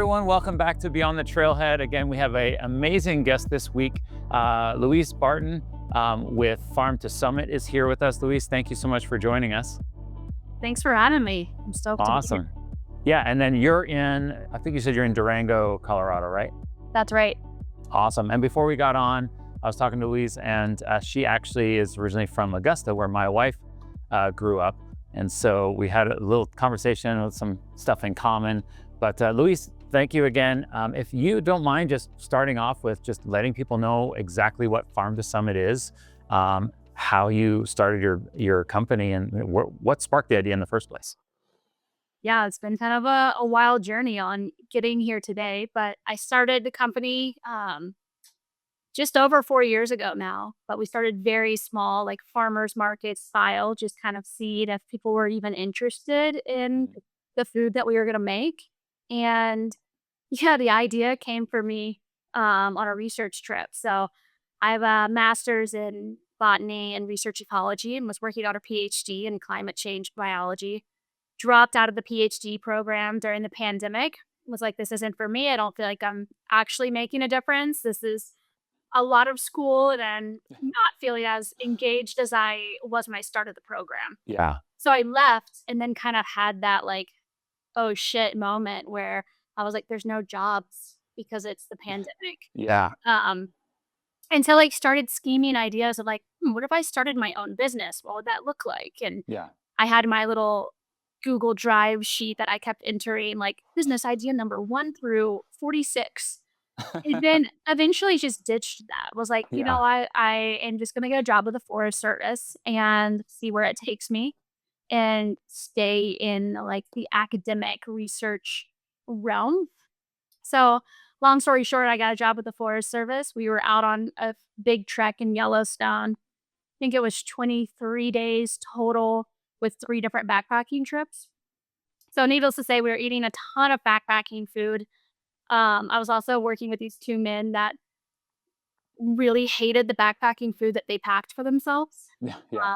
everyone. Welcome back to Beyond the Trailhead. Again, we have an amazing guest this week. Louise Barton with Farm to Summit is here with us. Louise, thank you so much for joining us. Thanks for having me. I'm stoked to be Awesome. here. Yeah, and then you're in, I think you said you're in Durango, Colorado, right? That's right. Awesome. And before we got on, I was talking to Louise, and she actually is originally from Augusta, where my wife grew up. And so we had a little conversation with some stuff in common. But Louise, thank you again. If you don't mind just starting off with just letting people know exactly what Farm to Summit is, how you started your company, and what sparked the idea in the first place. Yeah, it's been kind of a wild journey on getting here today, but I started the company just over 4 years ago now. But we started very small, like farmers market style, just kind of seeing if people were even interested in the food that we were going to make. And yeah, the idea came for me on a research trip. So I have a master's in botany and research ecology and was working on a PhD in climate change biology. Dropped out of the PhD program during the pandemic. Was like, this isn't for me. I don't feel like I'm actually making a difference. This is a lot of school and then not feeling as engaged as I was when I started the program. Yeah. So I left and then kind of had that like, oh shit moment where I was like, there's no jobs because it's the pandemic. Yeah. Um, until I started scheming ideas of like, what if I started my own business? What would that look like? And Yeah. I had my little Google Drive sheet that I kept entering like business idea number 1 through 46. And then eventually just ditched that. Was like, Yeah. I am just gonna get a job with the Forest Service and see where it takes me and stay in like the academic research realm. So, long story short, I got a job with the Forest Service. We were out on a big trek in Yellowstone. I think it was 23 days total with 3 different backpacking trips. So, needless to say, we were eating a ton of backpacking food. I was also working with these 2 men that really hated the backpacking food that they packed for themselves. Yeah. Yeah. Uh,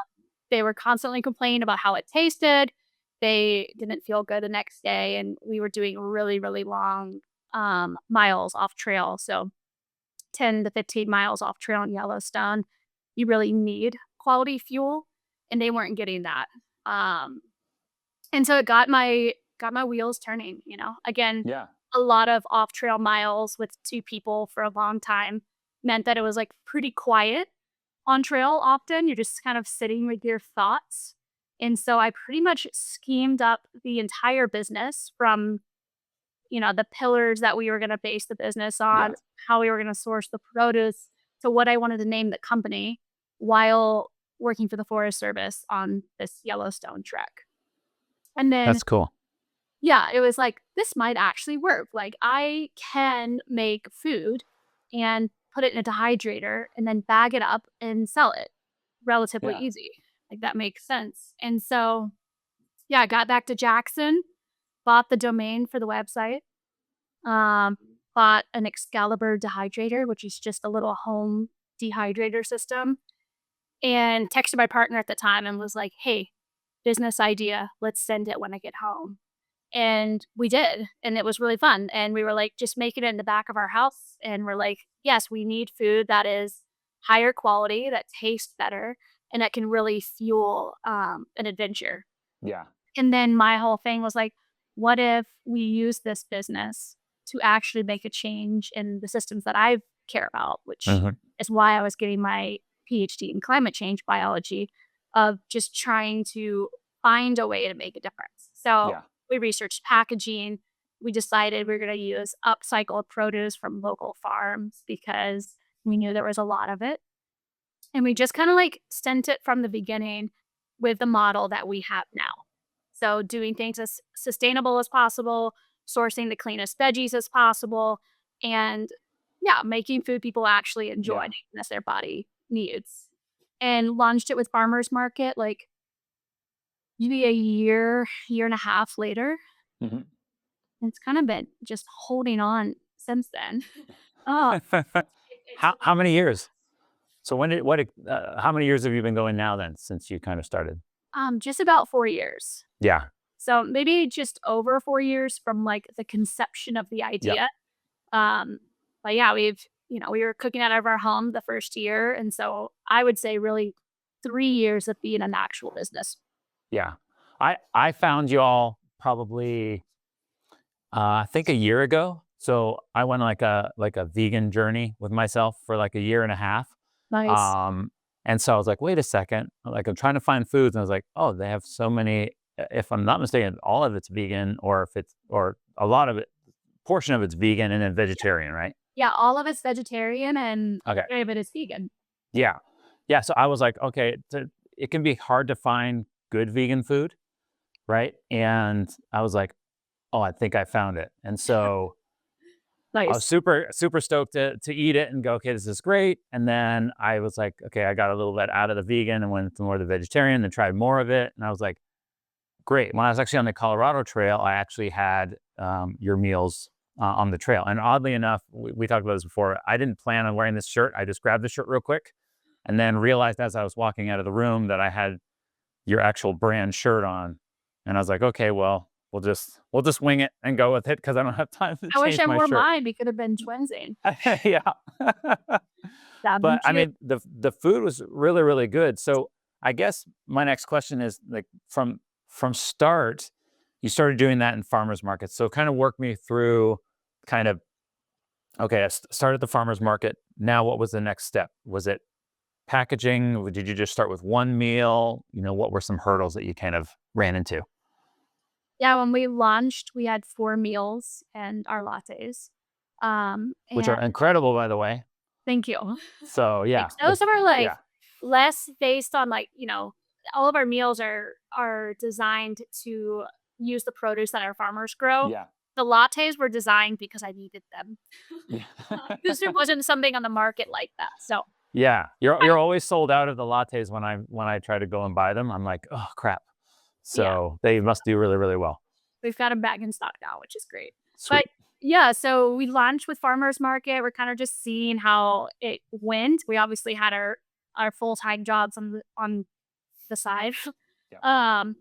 they were constantly complaining about how it tasted. They didn't feel good the next day, and we were doing really, really long miles off trail. So 10 to 15 miles off trail in Yellowstone, you really need quality fuel, and they weren't getting that. Um, and so it got my wheels turning. Again, Yeah. a lot of off trail miles with 2 people for a long time meant that it was like pretty quiet on trail often. You're just kind of sitting with your thoughts. And so I pretty much schemed up the entire business from, the pillars that we were going to base the business Yeah. on, how we were going to source the produce, to what I wanted to name the company while working for the Forest Service on this Yellowstone trek. And then, That's cool. yeah, it was like, this might actually work. Like, I can make food and put it in a dehydrator and then bag it up and sell it relatively Yeah. easy. Like, that makes sense. And so, yeah, I got back to Jackson, bought the domain for the website, um, bought an Excalibur dehydrator, which is just a little home dehydrator system, and texted my partner at the time and was like, hey, business idea, let's send it when I get home. And we did, and it was really fun. And we were like, just making it in the back of our house. And we're like, yes, we need food that is higher quality, that tastes better, and that can really fuel an adventure. Yeah. And then my whole thing was like, what if we use this business to actually make a change in the systems that I care about, which Mhm. is why I was getting my PhD in climate change biology, of just trying to find a way to make a difference. So Yeah. we researched packaging. We decided we were going to use upcycled produce from local farms because we knew there was a lot of it. And we just kind of like sent it from the beginning with the model that we have now. So doing things as sustainable as possible, sourcing the cleanest veggies as possible, and yeah, making food people actually enjoy Yeah. and that their body needs. And launched it with farmers market like maybe a year and a half later. Mhm. And it's kind of been just holding on since then. Oh, it's How many years? So how many years have you been going now then, since you kind of started? just about 4 years. Yeah. So maybe just over 4 years from like the conception of the Yep. idea. Um, but yeah, we were cooking out of our home the first year. And so I would say really 3 years of being an actual business. Yeah. I found y'all probably I think a year ago. So I went on like a vegan journey with myself for like a year and a half. Nice. Um, and so I was like, wait a second. Like I'm trying to find foods, and I was like, oh, they have so many. If I'm not mistaken, all of it's vegan, or if it's or a lot of it, portion of it's vegan and then vegetarian, right? Yeah, all of it's vegetarian and Okay. any of it is vegan. Yeah. Yeah. So I was like, okay, it can be hard to find good vegan food, right? And I was like, oh, I think I found it. And so I was Nice. super stoked to eat it and go, okay, this is great. And then I was like, okay, I got a little bit out of the vegan and went to more of the vegetarian and tried more of it. And I was like, great. When I was actually on the Colorado Trail, I actually had your meals on the trail. And oddly enough, we talked about this before. I didn't plan on wearing this shirt. I just grabbed the shirt real quick and then realized as I was walking out of the room that I had your actual brand shirt on. And I was like, okay, well, we'll just wing it and go with it because I don't have time to I wish change I my wore shirt. mine. We could have been twinsing. Yeah. That'd been But I cute. mean, the food was really, really good. So I guess my next question is like from start, you started doing that in farmers markets. So kind of work me through kind of okay, started the farmers market. Now what was the next step? Was it packaging? Did you just start with one meal? What were some hurdles that you kind of ran into? Yeah, when we launched, we had 4 meals and our lattes. Which And are incredible, by the way. thank you. So Like, yeah, those are, yeah, like, less based on, like, all of our meals are designed to use the produce that our farmers grow. yeah, The lattes were designed because I needed them. yeah. Because there wasn't something on the market like that, so Yeah, you're always sold out of the lattes when I try to go and buy them. I'm like, oh crap. yeah, So they must do really, really well. we've got them back in stock now, which is great. But, Sweet. yeah, so we launched with farmers market, we're kinda just seeing how it went. We obviously had our full-time jobs on the side. Yeah. Um,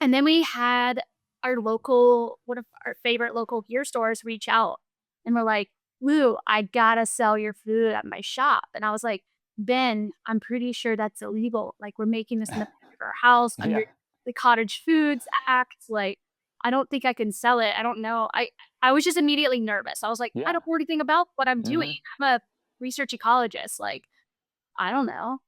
and then we had one of our favorite local gear stores reach out and we're like, "Lou, I gotta sell your food at my shop." And I was like, "Ben, I'm pretty sure that's illegal. Like, we're making this in the back of our house under Yeah. the Cottage Foods Act. Like, I don't think I can sell it. I don't know." I was just immediately nervous. I was like, "I Yeah. don't know anything about what I'm doing. Hmm. I'm a research ecologist. Like, I don't know."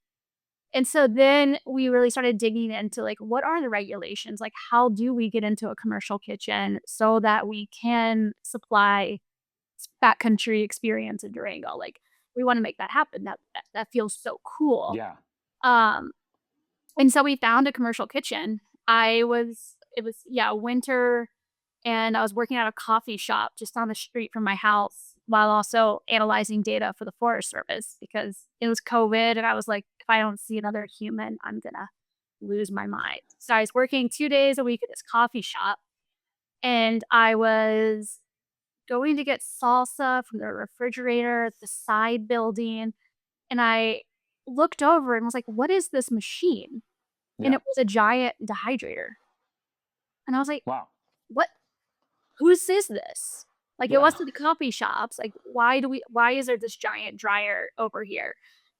And so then we really started digging into like what are the regulations? Like how do we get into a commercial kitchen so that we can supply backcountry experience in Durango? Like we want to make that happen. That feels so cool. Yeah. Um and so we found a commercial kitchen. It was yeah, winter and I was working at a coffee shop just on the street from my house while also analyzing data for the Forest Service because it was COVID and I was like, if I don't see another human, I'm gonna lose my mind. So I was working 2 days a week at this coffee shop and I was going to get salsa from the refrigerator at the side building. And I looked over and was like, what is this machine? And Yeah. it was a giant dehydrator. And I was like, Wow. what whose is this? Like, it Yeah. wasn't the coffee shops, like, why is there this giant dryer over here?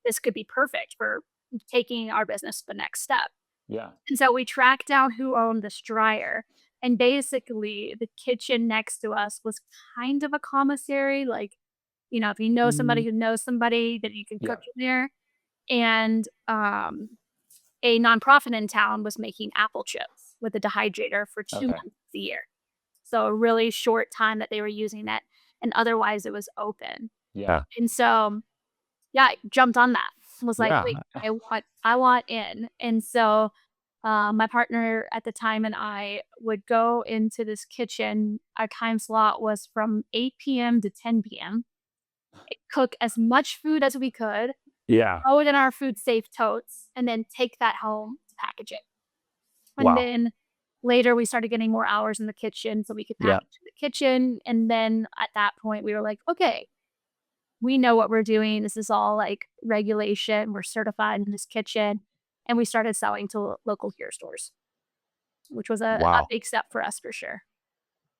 This could be perfect for taking our business to the next step. Yeah. And so we tracked down who owned this dryer, and basically, the kitchen next to us was kind of a commissary, like, if you know somebody Mm, who knows somebody that you can yeah. cook in there, and, a nonprofit in town was making apple chips with a dehydrator for 2 Okay. months a year. So a really short time that they were using it, and otherwise it was open. Yeah. And so, yeah, I jumped on that. Was like, Yeah. "Wait, I want in." And so, my partner at the time and I would go into this kitchen. Our time slot was from 8 PM to 10 PM. Cook as much food as we could, Yeah. throw it in our food safe totes, and then take that home to package it. And Wow. then later we started getting more hours in the kitchen so we could Yeah. package in the kitchen. And then at that point we were like, okay, we know what we're doing. This is all like regulation. We're certified in this kitchen. And we started selling to local gear stores. which was a Wow. big step for us for sure.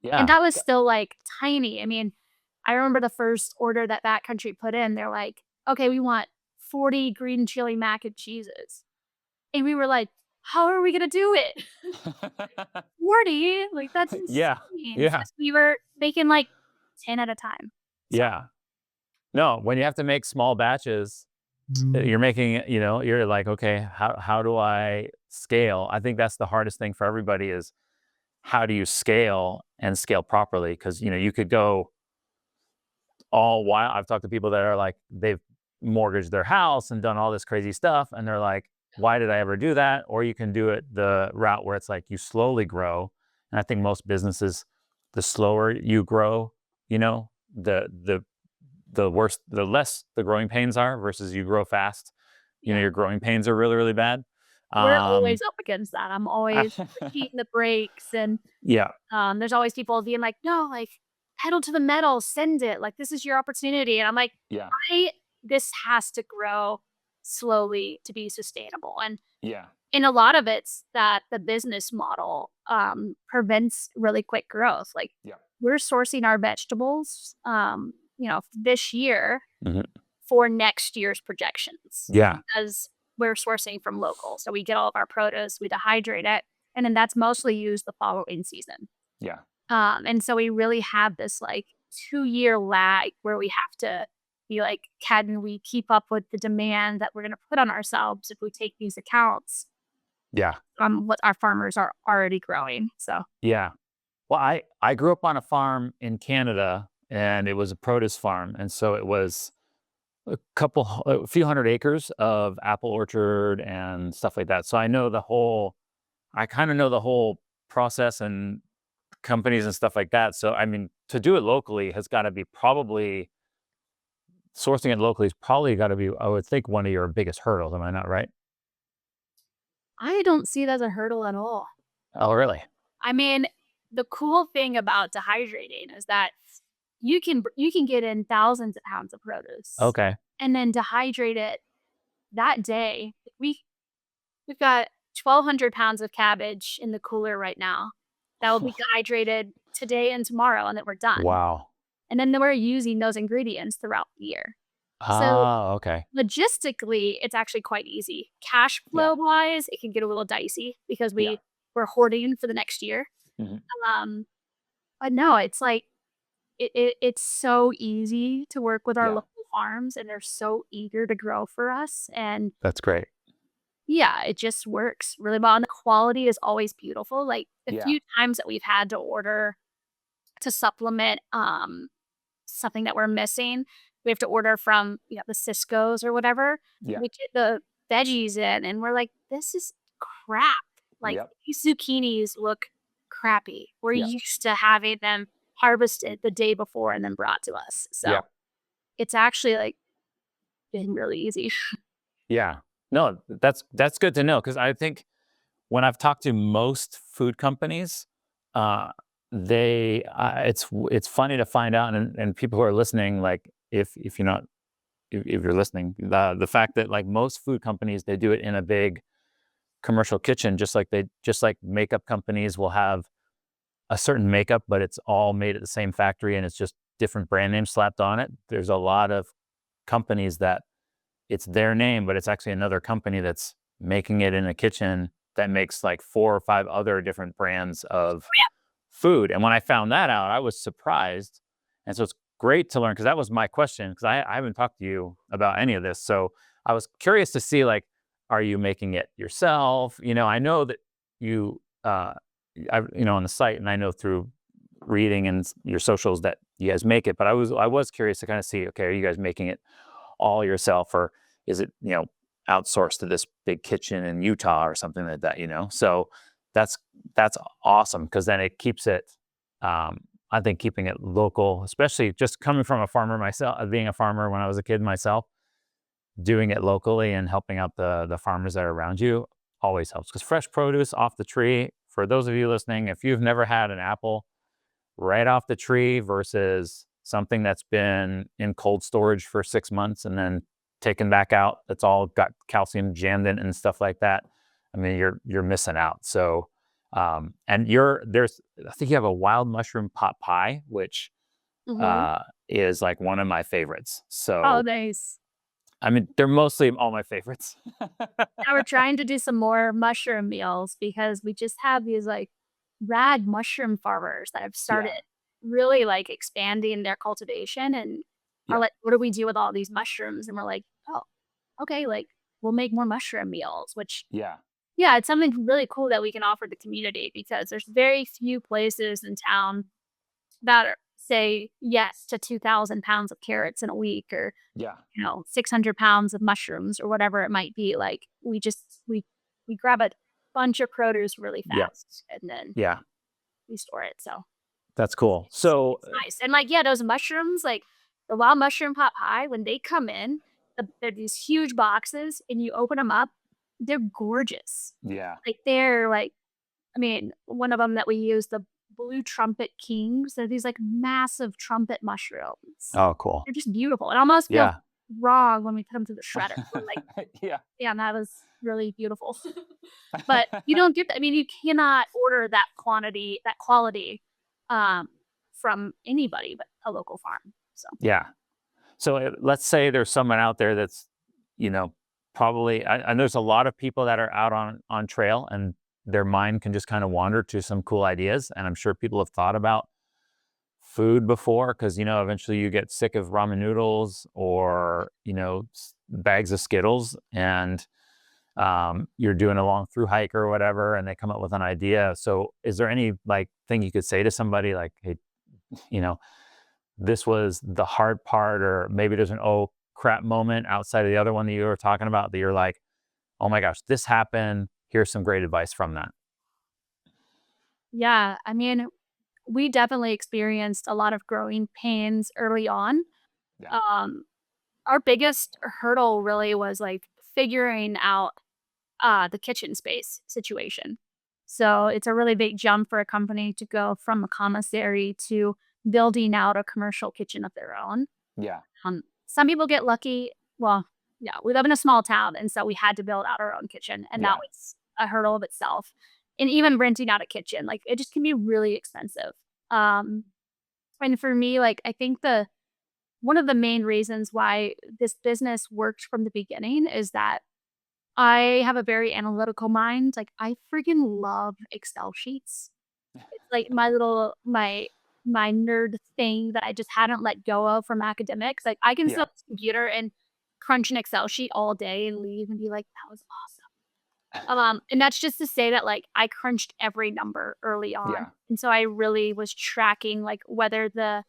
And Yeah. that was still like tiny. I mean, I remember the first order that backcountry put in, they're like, okay, we want 40 green chili mac and cheeses. And we were like, how are we going to do it? 40? Like, that's Yeah. insane. Yeah. Because we were making like 10 at a time. So, Yeah. No, when you have to make small batches, you're making, you're like, okay, how do I scale? I think that's the hardest thing for everybody is how do you scale and scale properly? Because, you could go all wild. I've talked to people that are like, they've mortgaged their house and done all this crazy stuff. And they're like, why did I ever do that? Or you can do it the route where it's like you slowly grow. And I think most businesses, the slower you grow, the worse, the less the growing pains are versus you grow fast. yeah, Your growing pains are really, really bad. we're Um, always up against that. I'm always hitting the brakes. And yeah, there's always people being like, no, like, pedal to the metal, send it. Like, this is your opportunity. And I'm like, yeah, this has to grow slowly to be sustainable. yeah, And a lot of it's that the business model prevents really quick growth. Like, yeah, we're sourcing our vegetables, this year hmm, for next year's projections yeah, because we're sourcing from local. So we get all of our produce, we dehydrate it, and then that's mostly used the following season. yeah, And so we really have this like 2-year lag where we have to be like, can we keep up with the demand that we're going to put on ourselves if we take these accounts yeah, what our farmers are already growing? So yeah. Well, I grew up on a farm in Canada, and it was a produce farm, and so it was a few hundred acres of apple orchard and stuff like that. So I kind of know the whole process and companies and stuff like that. So I mean, to do it locally has got to be probably sourcing it locally is probably got to be, I would think, one of your biggest hurdles. Am I not right? I don't see it as a hurdle at all. Oh, really? I mean, the cool thing about dehydrating is that you can get in thousands of pounds of produce Okay. and then dehydrate it that day. We've got 1,200 pounds of cabbage in the cooler right now that will be dehydrated today and tomorrow, and then we're done. Wow. And then we're using those ingredients throughout the year. So Ah, okay. logistically, it's actually quite easy. Cash Yeah. flow wise, it can get a little dicey because Yeah. we're hoarding for the next year. Mhm. Um, but no, it's like it's so easy to work with our Yeah. local farms, and they're so eager to grow for us. And That's great. yeah, it just works really well. And the quality is always beautiful. Like the Yeah. few times that we've had to order to supplement something that we're missing, we have to order from the Cisco's or whatever. Yeah. We get the veggies in, and we're like, this is crap. Like Yep. these zucchinis look crappy. We're Yeah. used to having them harvested the day before and then brought to us. Yeah. So it's actually like been really easy. Yeah. No, that's good to know because I think when I've talked to most food companies, uh, it's funny to find out, and people who are listening, like if you're not if you're listening, the fact that like most food companies they do it in a big commercial kitchen, just like makeup companies will have a certain makeup, but it's all made at the same factory and it's just different brand names slapped on it. There's a lot of companies that it's their name, but it's actually another company that's making it in a kitchen that makes like 4 or 5 other different brands of food. And when I found that out, I was surprised. And so it's great to learn because that was my question because I haven't talked to you about any of this. So I was curious to see like, are you making it yourself? I know that you, on the site, and I know through reading and your socials that you guys make it. But I was curious to kind of see, okay, are you guys making it all yourself, or is it outsourced to this big kitchen in Utah or something like that? So that's awesome because then it keeps it. I think keeping it local, especially just coming from a farmer myself, being a farmer when I was a kid myself, doing it locally and helping out the farmers that are around you always helps because fresh produce off the tree. For those of you listening, if you've never had an apple right off the tree versus something that's been in cold storage for 6 months and then taken back out, that's all got calcium jammed in and stuff like that. I mean, you're missing out. So And I think you have a wild mushroom pot pie, which Hmm. is like one of my favorites. Oh, So, nice. I mean, they're mostly all my favorites. Now we're trying to do some more mushroom meals because we just have these like rad mushroom farmers that have started Yeah. really like expanding their cultivation and are Yeah. like, what do we do with all these mushrooms? And we're like, oh, okay, like we'll make more mushroom meals, which Yeah. yeah, it's something really cool that we can offer the community because there's very few places in town that say yes to 2,000 pounds of carrots in a week or Yeah. 600 pounds of mushrooms or whatever it might be. Like we grab a bunch of produce really Yeah. fast and then Yeah. we store it. So That's cool. So, it's nice. And like, yeah, those mushrooms, like the wild mushroom pot pie, when they come in, they're these huge boxes and you open them up, they're gorgeous. yeah. Like they're like, I mean, one of them that we use, the blue trumpet kings, they're these like massive trumpet mushrooms. Oh, cool. They're just beautiful. It almost feels Yeah. wrong when we put them through the shredder. We're like, Yeah. yeah, that was really beautiful. But you don't get that. I mean, you cannot order that quantity, that quality, um, from anybody but a local farm. So Yeah. So let's say there's someone out there that's, you know, probably, and there's a lot of people that are out on trail and their mind can just kind of wander to some cool ideas. And I'm sure people have thought about food before because, eventually you get sick of ramen noodles or, bags of Skittles and you're doing a long through hike or whatever, and they come up with an idea. So is there any like thing you could say to somebody like, hey, you know, this was the hard part, or maybe there's an oh crap moment outside of the other one that you were talking about that you're like, oh my gosh, this happened. Here's some great advice from that. yeah, I mean, we definitely experienced a lot of growing pains early on. Yeah. Um, our biggest hurdle really was like figuring out the kitchen space situation. So it's a really big jump for a company to go from a commissary to building out a commercial kitchen of their own. Yeah. Some people get lucky. Well, yeah, we live in a small town, and so we had to build out our own kitchen, and that Yeah. was a hurdle of itself. And even renting out a kitchen, like it just can be really expensive. Um, and for me, like I think the one of the main reasons why this business worked from the beginning is that I have a very analytical mind. Like I freaking love Excel sheets. It's like my nerd thing that I just hadn't let go of from academics. Like I can sit Yeah. at this computer and crunch an Excel sheet all day and leave and be like, that was awesome. And that's just to say that like I crunched every number early on. Yeah. And so I really was tracking like whether the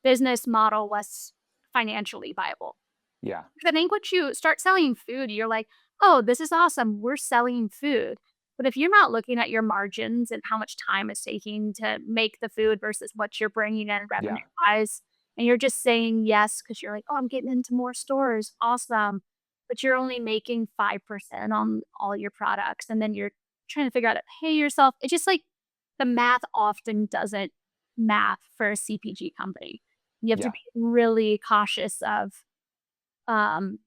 business model was financially viable. Yeah. 'Cause I think once you start selling food, you're like, "Oh, this is awesome. We're selling food." But if you're not looking at your margins and how much time it's taking to make the food versus what you're bringing in Yeah. revenue-wise, and you're just saying yes because 'cause you're like, "Oh, I'm getting into more stores. Awesome." But you're only making 5% on all your products, and then you're trying to figure out how to pay yourself. It's just like the math often doesn't math for a CPG company. You have to Yeah. be really cautious of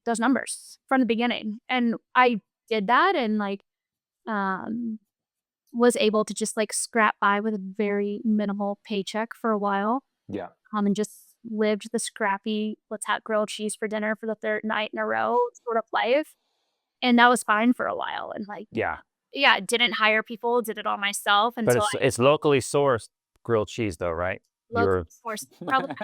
those numbers from the beginning. And I did that and like um was able to just like scrap by with a very minimal paycheck for a while. Yeah. And just lived the scrappy, let's have grilled cheese for dinner for the third night in a row sort of life. And that was fine for a while. And like, Yeah. yeah, didn't hire people, did it all myself But until I it's locally sourced grilled cheese though, right? locally You're sourced probably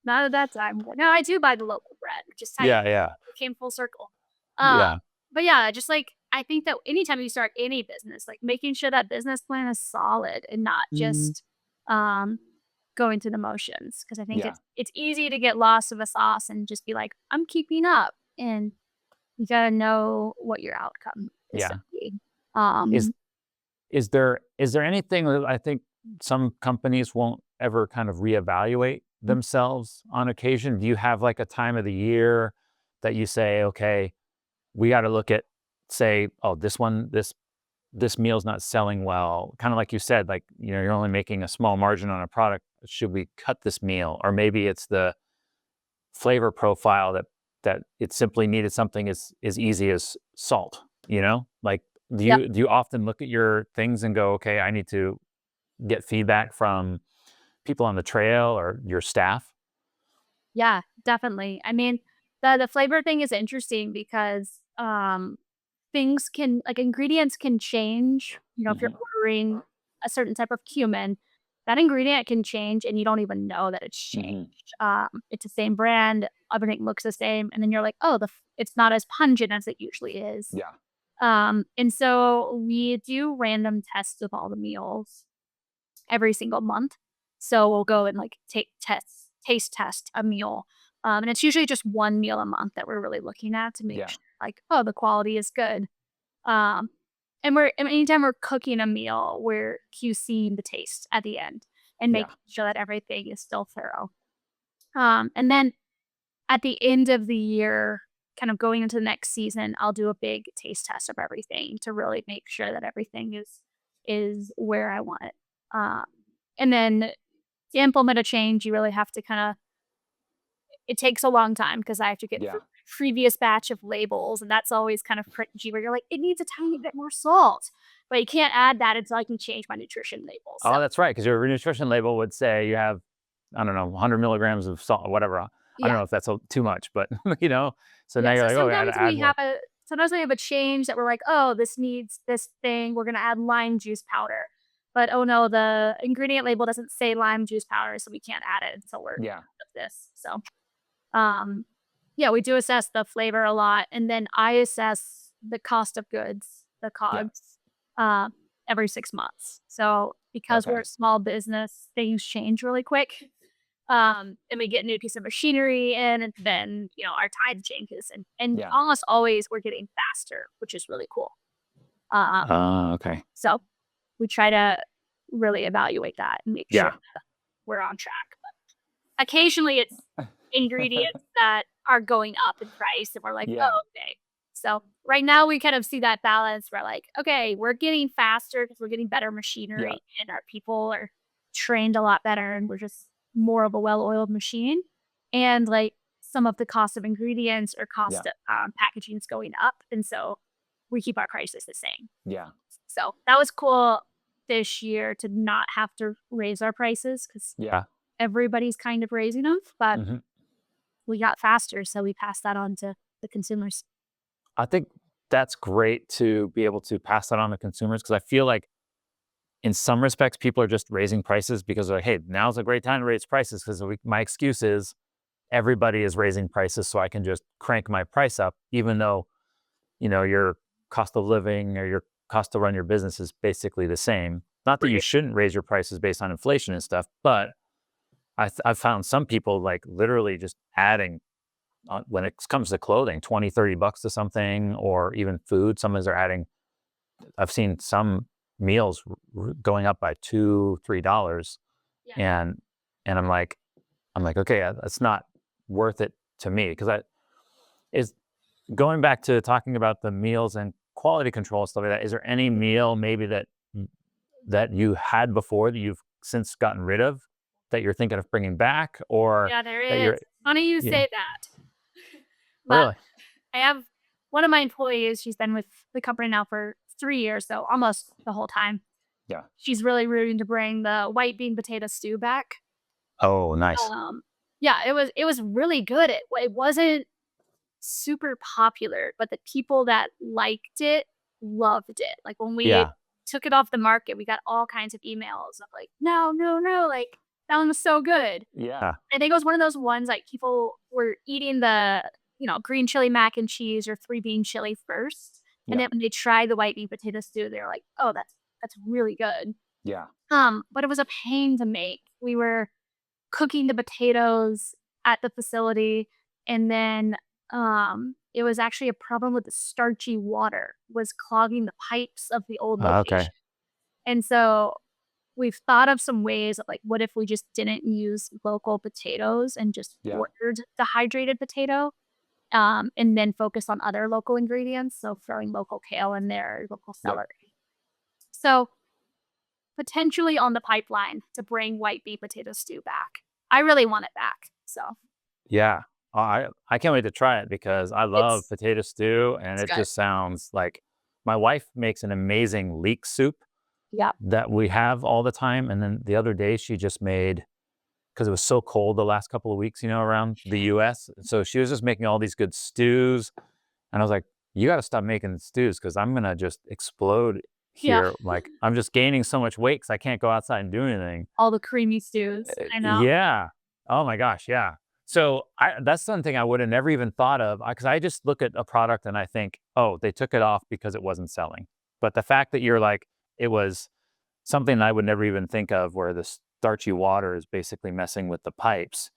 not at that time. No, I do buy the local bread, which is tight. Yeah, yeah. It came full circle. Uh, Yeah. but yeah, just like I think that anytime you start any business, like making sure that business plan is solid and not Mhm. just um going through the motions. Cause I think Yeah. it's easy to get lost in the sauce and just be like, I'm keeping up. And you gotta know what your outcome is Yeah. gonna be. Is Um is there anything that I think some companies won't ever kind of reevaluate themselves on occasion? Do you have like a time of the year that you say, okay, we got to look at, say, oh, this meal's not selling well. Kind of like you said, like, you're only making a small margin on a product. Should we cut this meal? Or maybe it's the flavor profile that it simply needed something as easy as salt. Like, do Yep. you often look at your things and go, okay, I need to get feedback from people on the trail or your staff? Yeah, definitely. I mean, the flavor thing is interesting because things can like ingredients can change. If you're Hmm. ordering a certain type of cumin, that ingredient can change and you don't even know that it's changed. Hmm. It's the same brand, everything looks the same, and then you're like, oh, it's not as pungent as it usually is. Yeah. And so we do random tests with all the meals every single month. So we'll go and like taste test a meal. And it's usually just one meal a month that we're really looking at to make Yeah. sure like, oh, the quality is good. Um, and anytime we're cooking a meal, we're QCing the taste at the end and Yeah. making sure that everything is still thorough. And then at the end of the year, kind of going into the next season, I'll do a big taste test of everything to really make sure that everything is where I want it. Um, and then to implement a change, you really have to kind of it takes a long time because I have to get Yeah. through my previous batch of labels, and that's always kind of cringy where you're like, it needs a tiny bit more salt, but you can't add that until I can change my nutrition label. So Oh, that's right. Because your nutrition label would say you have, I don't know, 100 milligrams of salt, whatever. I don't yeah, know if that's too much, but so now yeah. you're So like, oh, I got to add more. sometimes we have a change that we're like, oh, this needs this thing. We're gonna add lime juice powder, but oh no, the ingredient label doesn't say lime juice powder, so we can't add it until we're Yeah. done with this. So Um, yeah, we do assess the flavor a lot, and then I assess the cost of goods, the Yeah. COGS, uh, every 6 months. So, because we're Okay. a small business, things change really quick, and we get a new piece of machinery in, and then, our time changes, and Yeah. almost always we're getting faster, which is really cool. Um, Okay. so we try to really evaluate that and make sure Yeah. we're on track. Occasionally, it's ingredients that are going up in price, and we're like, Yeah. "Oh, okay." So, right now, we kind of see that balance. We're like, "Okay, we're getting faster because 'cause we're getting better Yeah. machinery, and our people are trained a lot better, and we're just more of a well-oiled machine." And, like, some of the cost of ingredients or Yeah. cost of, packaging is going up, and so we keep our prices the same. Yeah. So, that was cool this year to not have to raise our prices because Yeah. everybody's kind of raising them, but Hmm. we got faster, so we passed that on to the consumers. I think that's great to be able to pass that on to consumers because I feel like in some respects, people are just raising prices because they're like, hey, now's a great time to raise prices because my excuse is everybody is raising prices. So I can just crank my price up, even though, your cost of living or your cost to run your business is basically the same. Not that you Right. shouldn't raise your prices based on inflation and stuff, but I've found some people like literally just adding when it comes to clothing, 20, $30 to something, or even food. Some of are adding, I've seen some meals going up by $2, $3. Yeah. And, and I'm like, okay, that's not worth it to me. Cause is going back to talking about the meals and quality control and stuff like that. Is there any meal maybe that you had before that you've since gotten rid of that you're thinking of bringing back or Yeah, there that is. you're, It's funny you yeah, say that. But really? I have one of my employees, she's been with the company now for 3 years, so almost the whole time. Yeah. She's really rooting to bring the white bean potato stew back. Oh, nice. Um, yeah, it was really good. It wasn't super popular, but the people that liked it loved it. Like, when we Yeah. took it off the market, we got all kinds of emails of like, "No, no, no, like, that one was so good." Yeah. I think it was one of those ones, like, people were eating the, green chili mac and cheese or 3 bean chili first, and Yeah. then when they tried the white bean potato stew, they were like, "Oh, that's really good." Yeah. But it was a pain to make. We were cooking the potatoes at the facility, and then, it was actually a problem with the starchy water was clogging the pipes of the old Okay. location, and so we've thought of some ways of, like, what if we just didn't use local potatoes and just Yeah. ordered dehydrated potato, and then focus on other local ingredients, so throwing local kale in there, local Yep. celery. So, potentially on the pipeline to bring white bean potato stew back. I really want it back, so Yeah. I can't wait to try it because I love it's potato stew and it's it good. just sounds like my wife makes an amazing leek soup Yeah. that we have all the time. And then the other day she just made, because it was so cold the last couple of weeks, around the US. So she was just making all these good stews. And I was like, you got to stop making stews because I'm going to just explode Yeah. here. Like, I'm just gaining so much weight because I can't go outside and do anything. All the creamy stews. I know. Yeah. Oh my gosh. Yeah. So that's something I would have never even thought of because I just look at a product and I think, oh, they took it off because it wasn't selling. But the fact that you're like, it was something I would never even think of where the starchy water is basically messing with the pipes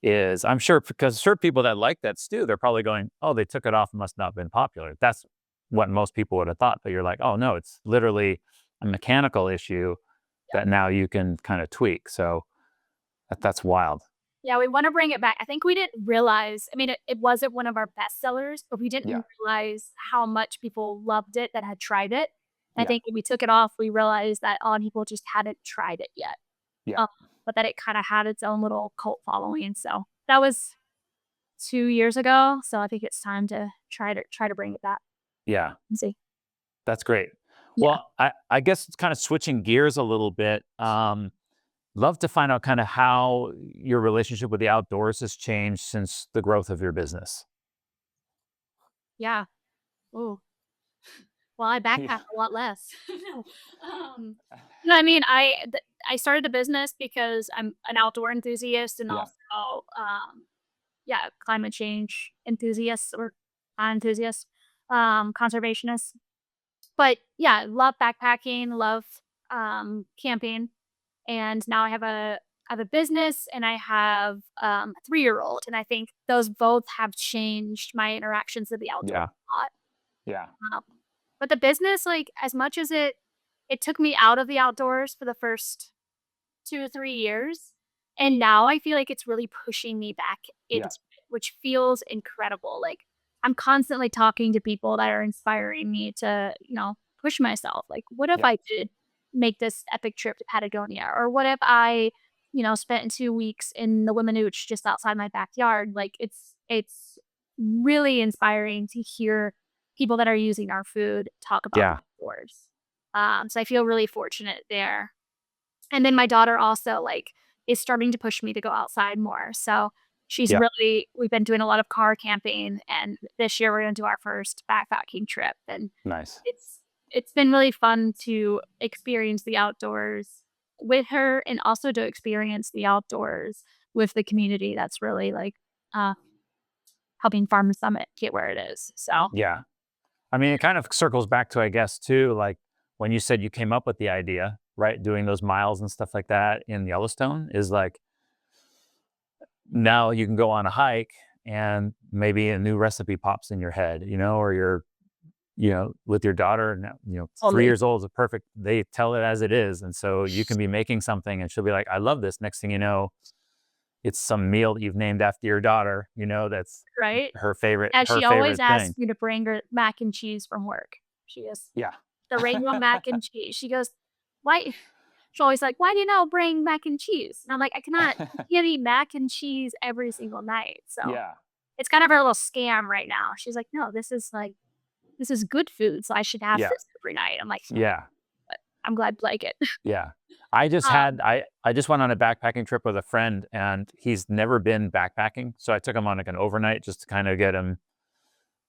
is, I'm sure, because people that like that stew, they're probably going, oh, they took it off, must not have been popular. That's what most people would have thought. But you're like, oh, no, it's literally a mechanical issue that now you can kind of tweak. So that's wild. Yeah, we wanna bring it back. I think we didn't realize I mean, it wasn't one of our best sellers, but we Yeah. didn't realize how much people loved it that had tried it. I Yeah. think when we took it off, we realized that a lot of people just hadn't tried it yet, Yeah. um, but that it kinda had its own little cult following, so that was 2 years ago, so I think it's time to try to bring it back Yeah. and see. That's great. Yeah. Well, I guess it's kind of switching gears a little bit. Love to find out kind of how your relationship with the outdoors has changed since the growth of your business. Yeah. Ooh. Well, I backpack Yeah. a lot less. No. No, I mean, I started the business because I'm an outdoor enthusiast and Yeah. also, yeah, climate change enthusiast or enthusiast, conservationist. But yeah, I love backpacking, love camping, and now I have a business and I have a 3-year-old, and I think those both have changed my interactions with the outdoors Yeah. a lot. Yeah. Um, but the business, like, as much as it took me out of the outdoors for the first 2 or 3 years, and now I feel like it's really pushing me back into Yeah. it, which feels incredible. Like, I'm constantly talking to people that are inspiring me to, push myself. Like, what if Yeah. I did make this epic trip to Patagonia? Or what if I, spent 2 weeks in the Wiminooch just outside my backyard? Like, it's really inspiring to hear people that are using our food talk about the Yeah. outdoors. So I feel really fortunate there. And then my daughter also, like, is starting to push me to go outside more. So Yeah. we've been doing a lot of car camping, and this year we're gonna do our first backpacking trip, and Nice. it's been really fun to experience the outdoors with her and also to experience the outdoors with the community that's really, like, uh, helping Farm Summit get where it is. So Yeah. I mean, it kind of circles back to, I guess, too, like when you said you came up with the idea, right? Doing those miles and stuff like that in Yellowstone is like now you can go on a hike and maybe a new recipe pops in your head, or you're, with your daughter now, 3 years old is a perfect, they tell it as it is. And so you can be making something and she'll be like, I love this. Next thing you know, it's some meal that you've named after your daughter, that's right? her favorite, And her she always favorite asks thing. me to bring her mac and cheese from work. She goes, Yeah. "The rainbow mac and cheese." She goes, "Why?" She's always like, "Why do you not bring mac and cheese?" And I'm like, I can't eat mac and cheese every single night." So Yeah. it's kind of her little scam right now. She's like, "No, this is good food, so I should have Yeah. this every night." I'm like, "No, Yeah. but I'm glad you like it." Yeah. I just Um, had I just went on a backpacking trip with a friend and he's never been backpacking. So I took him on like an overnight just to kind of get him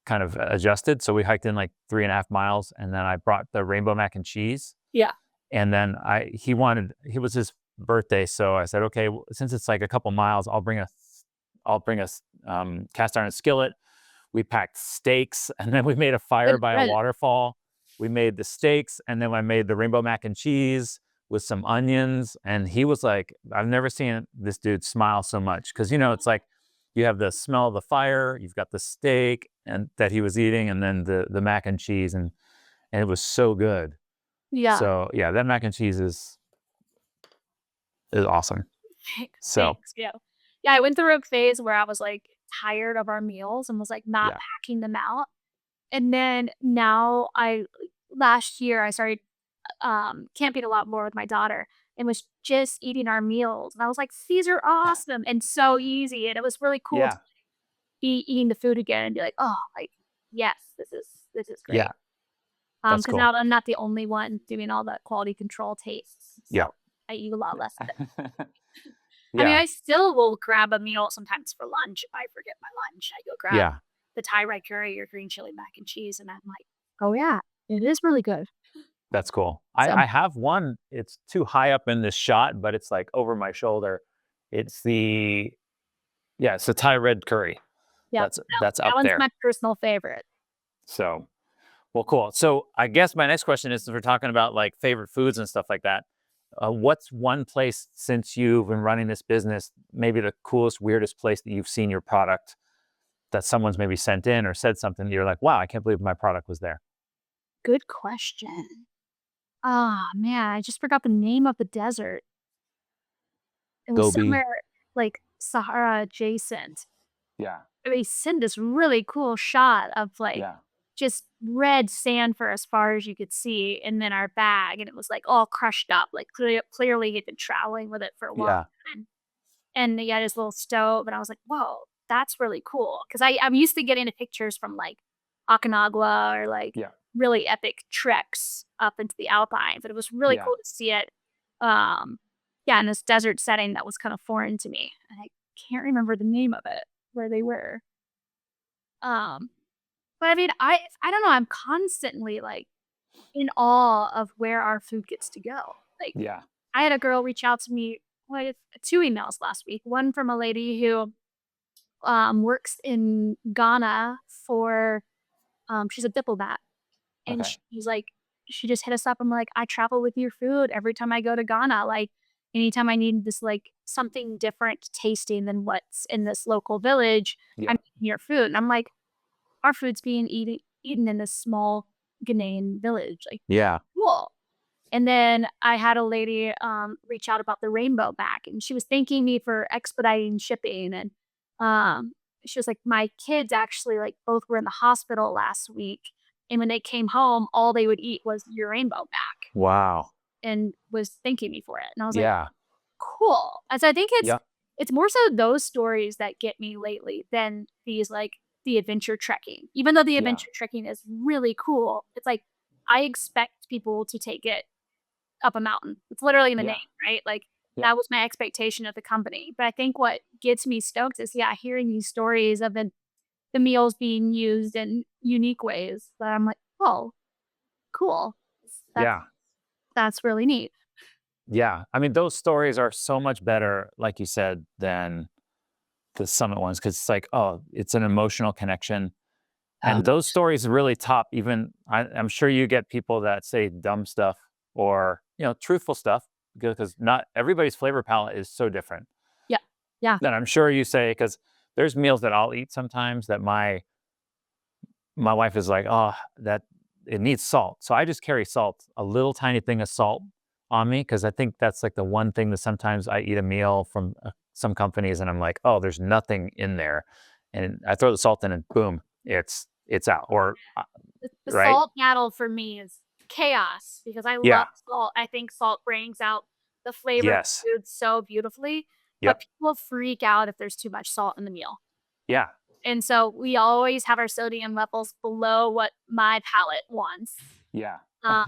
kind of adjusted. So we hiked in like 3.5 miles and then I brought the rainbow mac and cheese. yeah, And then he was his birthday. So I said, okay, since it's like a couple miles, I'll bring a cast iron skillet. We packed steaks and then we made a fire good by a bread. waterfall. We made the steaks and then I made the rainbow mac and cheese with some onions. And he was like, I've never seen this dude smile so much. Cause it's like you have the smell of the fire, you've got the steak and that he was eating, and then the mac and cheese and it was so good. Yeah. So yeah, that mac and cheese is awesome. So Thanks, yeah. Yeah, I went through a phase where I was, like, tired of our meals and was, like, not yeah, packing them out, and then now last year, I started, camping a lot more with my daughter and was just eating our meals, and I was like, "These are awesome and so easy," and it was really cool to yeah, be eating the food again and be like, "Oh, like, yes, this is yeah. great." That's Because cool. now I'm not the only one doing all the quality control tastes. Yeah. So I eat a lot less of it. I mean, Yeah. I still will grab a meal sometimes for lunch if I forget my lunch. I go grab Yeah. the Thai red curry or green chili mac and cheese, and I'm like, oh yeah, it is really good. That's cool. So I have one. It's too high up in this shot, but it's like over my shoulder. It's the it's the Thai red curry. yeah, That's that up one's there. my personal favorite. So well, cool. So I guess my next question is, if we're talking about like favorite foods and stuff like that, what's one place since you've been running this business, maybe the coolest, weirdest place that you've seen your product that someone's maybe sent in or said something that you're like, wow, I can't believe my product was there. Good question. Ah, man, I just forgot the name of the desert. It was Gobi. somewhere like Sahara adjacent. Yeah. They sent this really cool shot of like Yeah. just red sand for as far as you could see, and then our bag, and it was like all crushed up. Like clearly he'd been traveling with it for a long Yeah. time. And he had his little stove, and I was like, whoa, that's really cool. Because I'm used to getting the pictures from like Aconcagua or like Yeah. really epic treks up into the Alpines. And it was really Yeah. cool to see it. Um, yeah, in this desert setting that was kind of foreign to me. And I can't remember the name of it where they were. Um, but I mean, I don't know. I'm constantly like in awe of where our food gets to go. Like Yeah. I had a girl reach out to me like 2 emails last week. One from a lady who works in Ghana for she's a diplomat, and Okay. she's like she just hit us up. I'm like, I travel with your food every time I go to Ghana. Like anytime I need this like something different tasting than what's in this local village, Yeah. I'm eating your food. And I'm like, our food's being eaten in this small Ghanaian village. Like, Yeah. cool. And then I had a lady reach out about the rainbow back, and she was thanking me for expediting shipping. And um, she was like, "My kids actually like both were in the hospital last week, and when they came home, all they would eat was your rainbow back, Wow. and was thanking me for it." And I was like, Yeah. "Cool." And so I think Yeah. it's more so those stories that get me lately than these like the adventure trekking. Even though the Yeah. adventure trekking is really cool, it's like I expect people to take it up a mountain. It's literally in the name, Yeah. right? Like, Yeah. that was my expectation of the company. But I think what gets me stoked is, yeah, hearing these stories of the meals being used in unique ways that I'm like, "Oh, cool. That's Yeah. that's really neat." Yeah. I mean, those stories are so much better, like you said, than the summit ones, because it's like, oh, it's an emotional connection. And those stories really top even, I'm sure you get people that say dumb stuff or, truthful stuff, because not everybody's flavor palette is so different. Yeah. Yeah. That I'm sure you say, because there's meals that I'll eat sometimes that my wife is like, oh, that it needs salt. So I just carry salt, a little tiny thing of salt on me, because I think that's like the one thing that sometimes I eat a meal from some companies and I'm like, oh, there's nothing in there. And I throw the salt in and boom, it's out. Or, The right? salt battle for me is chaos because I love Yeah. salt. I think salt brings out the flavor of Yes. food so beautifully, but Yep. people freak out if there's too much salt in the meal. Yeah. And so we always have our sodium levels below what my palate wants, Yeah. uh,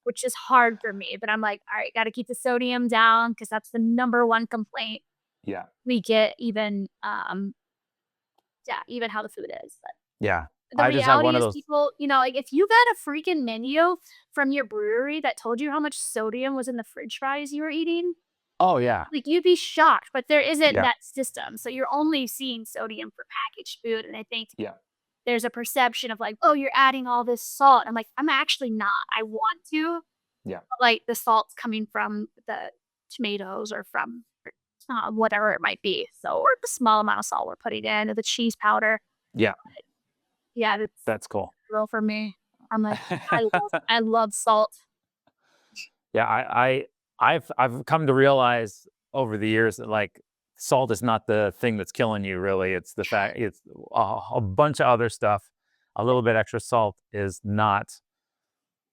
which is hard for me. But I'm like, all right, got to keep the sodium down because that's the number one complaint Yeah. we get, even even how the food is. But Yeah. the I just have one reality of is, those. people, like if you got a freaking menu from your brewery that told you how much sodium was in the French fries you were eating, Oh, yeah. like, you'd be shocked. But there isn't Yeah. that system, so you're only seeing sodium for packaged food. And I think Yeah. there's a perception of like, "Oh, you're adding all this salt." I'm like, "I'm actually not. I want to, Yeah. but, like, the salt's coming from the tomatoes or from, whatever it might be." So, or the small amount of salt we're putting in, or the cheese powder. Yeah. Yeah, that's That's cool. real for me. I'm like, I love salt. Yeah, I've come to realize over the years that like salt is not the thing that's killing you really. It's the fact it's a bunch of other stuff. A little bit extra salt is not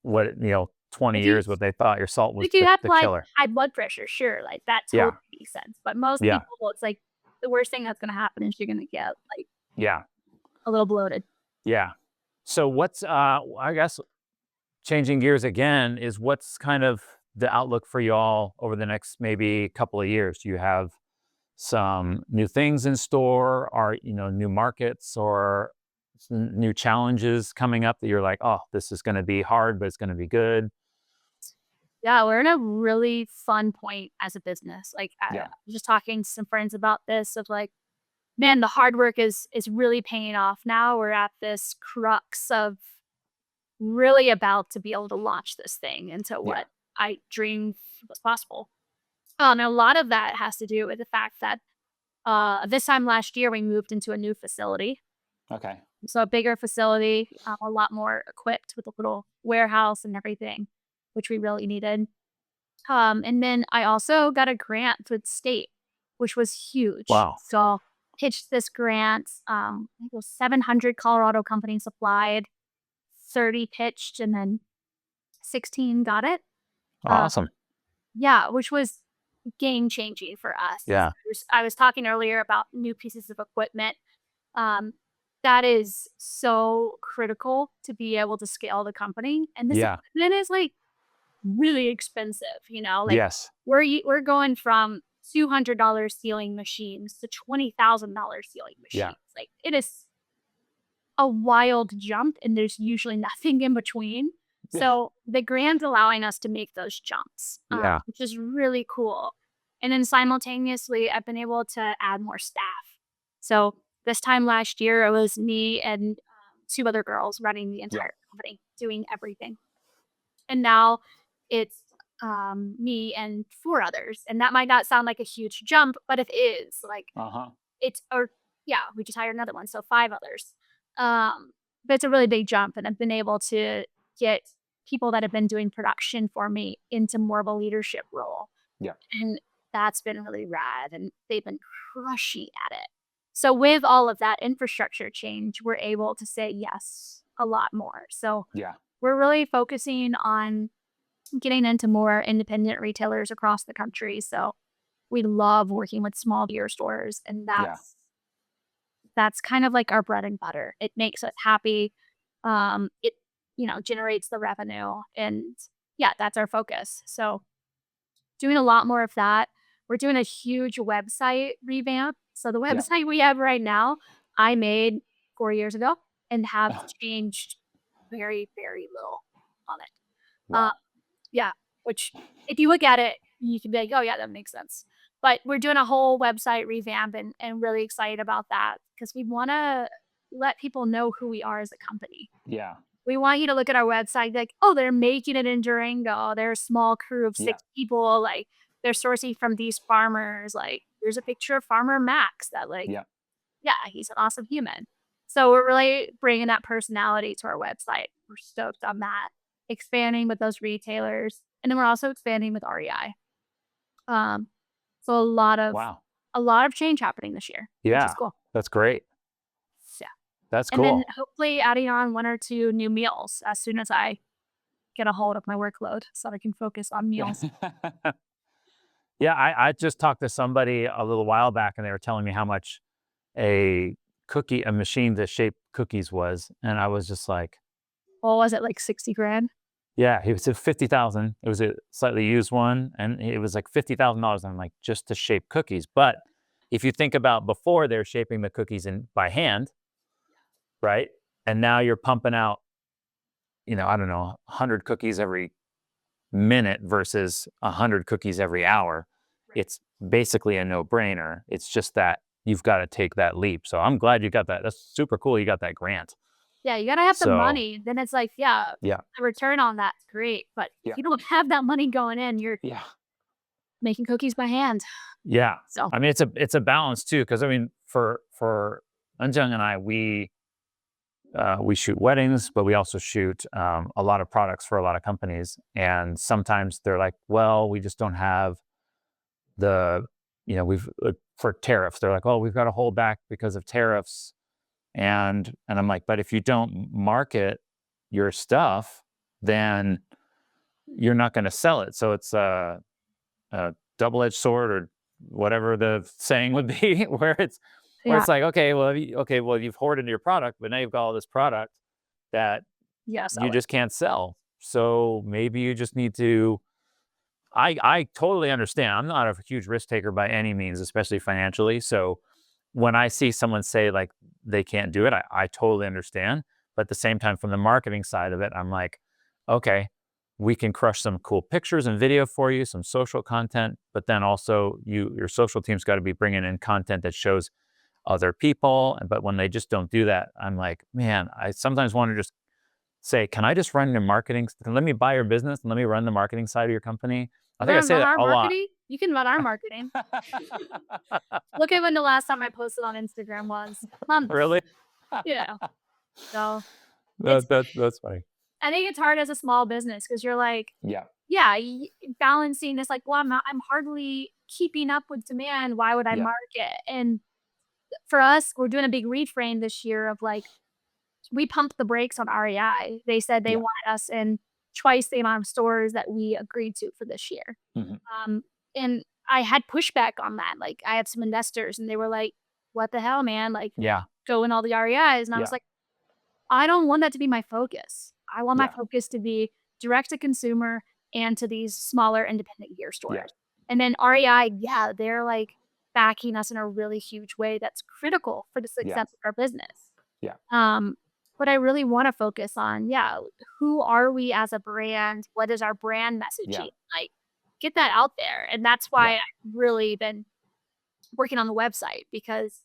what, 20 If you years what they thought your salt was if you have, the like, killer. high blood pressure, sure, like, that totally Yeah. makes sense. But most Yeah. people, it's like the worst thing that's gonna happen is you're gonna get, like, Yeah. a little bloated. Yeah. So what's I guess changing gears again, is what's kind of the outlook for y'all over the next maybe couple of years? Do you have some new things in store, or new markets, or new challenges coming up that you're like, oh, this is going to be hard, but it's going to be good? Yeah, we're in a really fun point as a business. Like I Yeah. was just talking to some friends about this of like, man, the hard work is really paying off now. We're at this crux of really about to be able to launch this thing into Yeah. what I dreamed was possible. And a lot of that has to do with the fact that this time last year we moved into a new facility. Okay. So a bigger facility, a lot more equipped with a little warehouse and everything, which we really needed. And then I also got a grant with the state, which was huge. Wow. So pitched this grant. I think it was 700 Colorado companies applied, 30 pitched, and then 16 got it. Uh, Awesome. yeah, which was game changing for us. Yeah. I was talking earlier about new pieces of equipment. Um, that is so critical to be able to scale the company. And this Yeah. equipment is like really expensive, like Yes. we're going from $200 ceiling machines to $20,000 ceiling Yeah. machines. Like it is a wild jump and there's usually nothing in between. Yeah. So the grant's allowing us to make those jumps, Yeah. which is really cool. And then simultaneously, I've been able to add more staff. So this time last year, it was me and two other girls running the Yeah. entire company, doing everything. And now it's me and four others. And that might not sound like a huge jump, but it is. Like Uh-huh. it's, or yeah, we just hired another one. So five others. But it's a really big jump. And I've been able to get people that have been doing production for me into more of a leadership role. Yeah. And that's been really rad. And they've been crushing at it. So with all of that infrastructure change, we're able to say yes a lot more. So Yeah. we're really focusing on getting into more independent retailers across the country. So we love working with small gear stores, and Yeah. that's kind of like our bread and butter. It makes us happy. It generates the revenue, and yeah, that's our focus. So doing a lot more of that. We're doing a huge website revamp. So the Yeah. website we have right now, I made 4 years ago and have changed very, very little on it. Wow. Yeah, which if you look at it, you can be like, oh yeah, that makes sense. But we're doing a whole website revamp and really excited about that because we want to let people know who we are as a company. Yeah. We want you to look at our website like, oh, they're making it in Durango. They're a small crew of Yeah. 6 people. Like they're sourcing from these farmers. Like there's a picture of Farmer Max that like, Yeah. yeah, he's an awesome human. So we're really bringing that personality to our website. We're stoked on that. Expanding with those retailers. And then we're also expanding with REI. So Wow. a lot of change happening this year, which Yeah. is cool. That's great. Yeah. That's And cool. then hopefully adding on 1 or 2 new meals as soon as I get a hold of my workload so I can focus on meals. Yeah, I just talked to somebody a little while back, and they were telling me how much a machine to shape cookies was, and I was just like, What was it, like 60 grand? yeah, he was at 50,000. It was a slightly used one, and it was like $50,000. I'm like, just to shape cookies. But if you think about before, they're shaping the cookies by hand, right? And now you're pumping out, I don't know, 100 cookies every minute versus 100 cookies every hour. Right. It's basically a no-brainer. It's just that you've got to take that leap. So I'm glad you got that. That's super cool. You got that grant. Yeah, you gotta have the So money. Then it's like, yeah, yeah, the return on that's great. But Yeah. if you don't have that money going in, you're yeah, making cookies by hand. yeah. So I mean, it's a balance too, because I mean, for Anjung and I, we shoot weddings, but we also shoot a lot of products for a lot of companies. And sometimes they're like, well, we just don't have we've for tariffs. They're like, oh, we've got to hold back because of tariffs. And I'm like, but if you don't market your stuff, then you're not going to sell it. So it's a double-edged sword, or whatever the saying would be, where it's like, okay, well, you've hoarded your product, but now you've got all this product that yeah, you just can't sell. So maybe you just need to, I totally understand. I'm not a huge risk taker by any means, especially financially. So when I see someone say like they can't do it, I totally understand. But at the same time, from the marketing side of it, I'm like, okay, we can crush some cool pictures and video for you, some social content, but then also your social team's got to be bringing in content that shows other people. But when they just don't do that, I'm like, man, I sometimes want to just say, can I just run your marketing? Let me buy your business and let me run the marketing side of your company. I You think I wanna say run that our a lot. marketing? You can run our marketing. Look at when the last time I posted on Instagram was. Months. Really? Yeah. So it's That's funny. I think it's hard as a small business because you're like, Yeah. yeah, balancing this like, well, I'm hardly keeping up with demand. Why would I Yeah. market? And for us, we're doing a big reframe this year of like, we pumped the brakes on REI. They said they Yeah. want us in twice the amount of stores that we agreed to for this year. Mhm. And I had pushback on that. Like, I had some investors and they were like, what the hell, man? Like, Yeah. go in all the REIs. And I was Yeah. like, I don't want that to be my focus. I want my Yeah. focus to be direct to consumer and to these smaller independent gear Yeah. stores. And then REI, yeah, they're like backing us in a really huge way that's critical for the Yeah. success of our business. Yeah. Um, but I really want to focus on, yeah, who are we as a brand? What is our brand Yeah. messaging? Like, get that out there. And that's Yeah. why I've really been working on the website because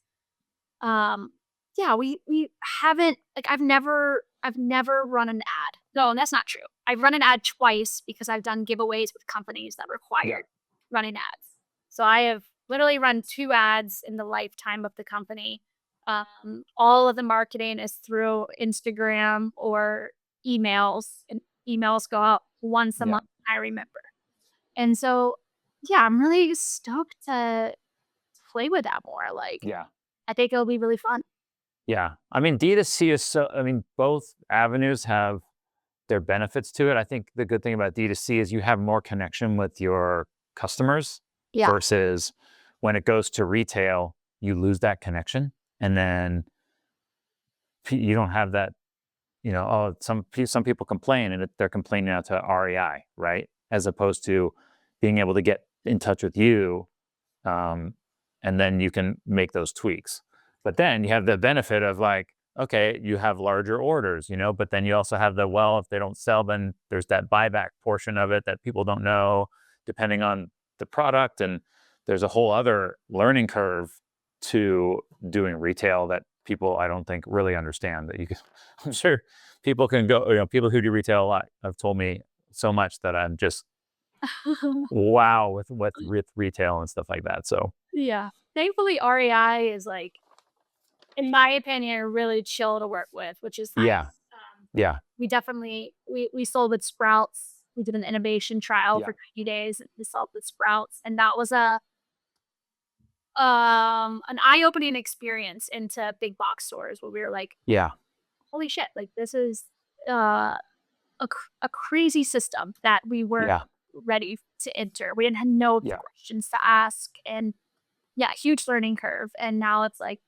yeah, we haven't like I've never run an ad. No, that's not true. I've run an ad twice because I've done giveaways with companies that Yeah. required running ads. So I have literally run 2 ads in the lifetime of the company. All of the marketing is through Instagram or emails, and emails go out once a Yeah. month, I remember. And so, yeah, I'm really stoked to play with that more. Like, Yeah. I think it'll be really fun. Yeah. I mean, D2C is so, I mean, both avenues have their benefits to it. I think the good thing about D2C is you have more connection with your customers Yeah. versus when it goes to retail, you lose that connection. And then you don't have that, oh, some people complain and they're complaining out to REI, right? As opposed to being able to get in touch with you, um, and then you can make those tweaks. But then you have the benefit of like, okay, you have larger orders, but then you also have if they don't sell, then there's that buyback portion of it that people don't know, depending on the product. And there's a whole other learning curve to doing retail that people, I don't think, really understand that you can, I'm sure people can go, people who do retail a lot have told me so much that I'm just wow with retail and stuff like that. So Yeah. Thankfully, REI is like, in my opinion, really chill to work with, which is yeah, nice. yeah, We definitely we sold with Sprouts. We did an innovation trial yeah, for 90 days. We sold with Sprouts, and that was an eye-opening experience into big box stores where we were like, yeah, holy shit, like this is uh a crazy system that we weren't yeah, ready to enter. We didn't know the yeah, questions to ask, and yeah, huge learning curve. And now it's like,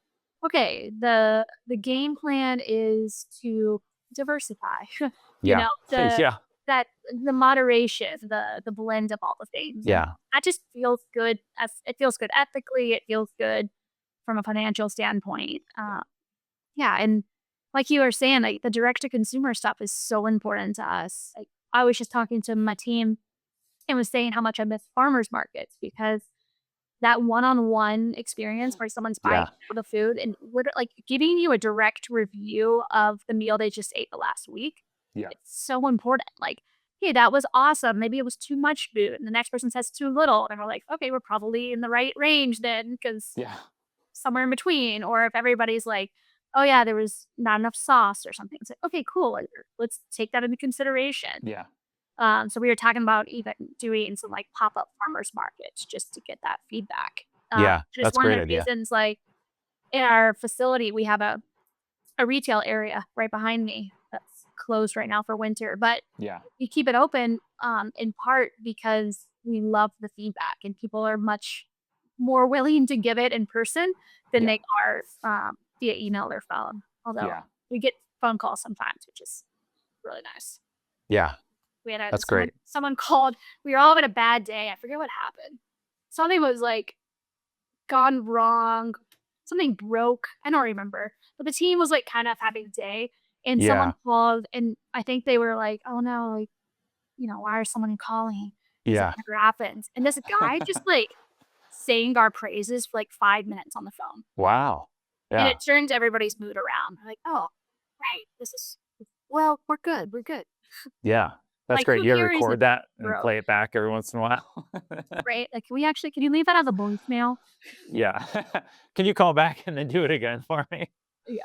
okay, the game plan is to diversify. You yeah, know, the yeah, that the moderation, the blend of all the things. And yeah, that just feels good as it feels good ethically, it feels good from a financial standpoint. Yeah, and like you were saying, like the direct to consumer stuff is so important to us. Like I was just talking to my team and was saying how much I miss farmers markets because that one-on-one experience where someone's buying yeah, the food and like giving you a direct review of the meal they just ate the last week. yeah, It's so important. Like, hey, that was awesome. Maybe it was too much food. And the next person says too little. And we're like, okay, we're probably in the right range then, because yeah, somewhere in between. Or if everybody's like, oh yeah, there was not enough sauce or something. It's like, okay, cool. Like, let's take that into consideration. yeah, So we were talking about even doing some like pop-up farmers markets just to get that feedback. yeah. Just That's a one of great the idea. reasons, like in our facility, we have a retail area right behind me that's closed right now for winter, but Yeah, we keep it open in part because we love the feedback and people are much more willing to give it in person than yeah, they are via email or phone. Although yeah, we get phone calls sometimes, which is really nice. yeah. We had That's great. someone called. We were all having a bad day. I forget what happened. Something was like gone wrong. Something broke. I don't remember. But the team was like kind of having a day, and someone Yeah. called, and I think they were like, "Oh no, like why is someone calling?" Because it Yeah. never happens. And this guy just like sang our praises for like 5 minutes on the phone, Wow. and Yeah. it turned everybody's mood around. We're like, "Oh, right, this is well, we're good, we're good." Yeah. That's Like, great. who You ever here record isn't that and broke, play it back every once in a while? right? Like, can you leave that as a voicemail? Yeah. Can you call back and then do it again for me? Yeah.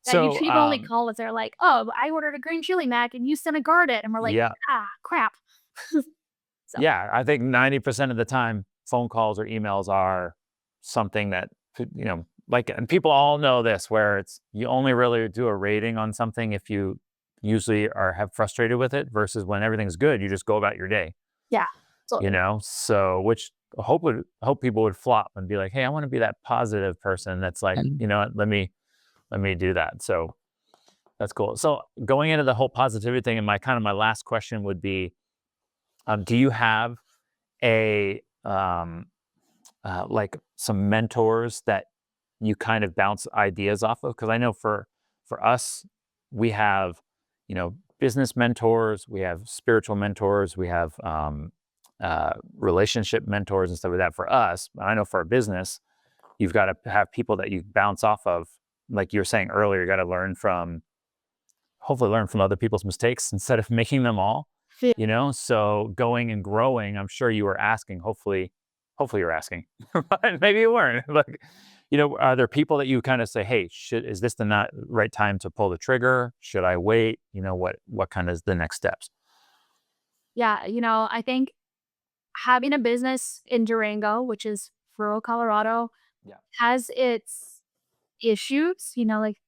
Yeah, So, people only call us. They're like, "Oh, I ordered a green chili mac and you sent a garnet," and we're like, yeah. "Ah, crap." So, Yeah. I think 90% of the time, phone calls or emails are something that, like, and people all know this, where it's you only really do a rating on something if you usually are have frustrated with it versus when everything's good, you just go about your day. yeah, totally. So which hope people would flop and be like, hey, I want to be that positive person that's like, you know what, let me do that. So that's cool. So going into the whole positivity thing, and my last question would be, do you have a like some mentors that you kind of bounce ideas off of? Because I know for us, we have business mentors, we have spiritual mentors, we have relationship mentors and stuff like that. For us, I know for a business, you've got to have people that you bounce off of. Like you were saying earlier, you got to hopefully learn from other people's mistakes instead of making them all. Yeah. So going and growing, I'm sure you were asking. Hopefully you're asking, but maybe you weren't. Like, are there people that you kind of say, hey, is this the not right time to pull the trigger? Should I wait? What kind of is the next steps? Yeah, I think having a business in Durango, which is rural Colorado, Yeah. has its issues, like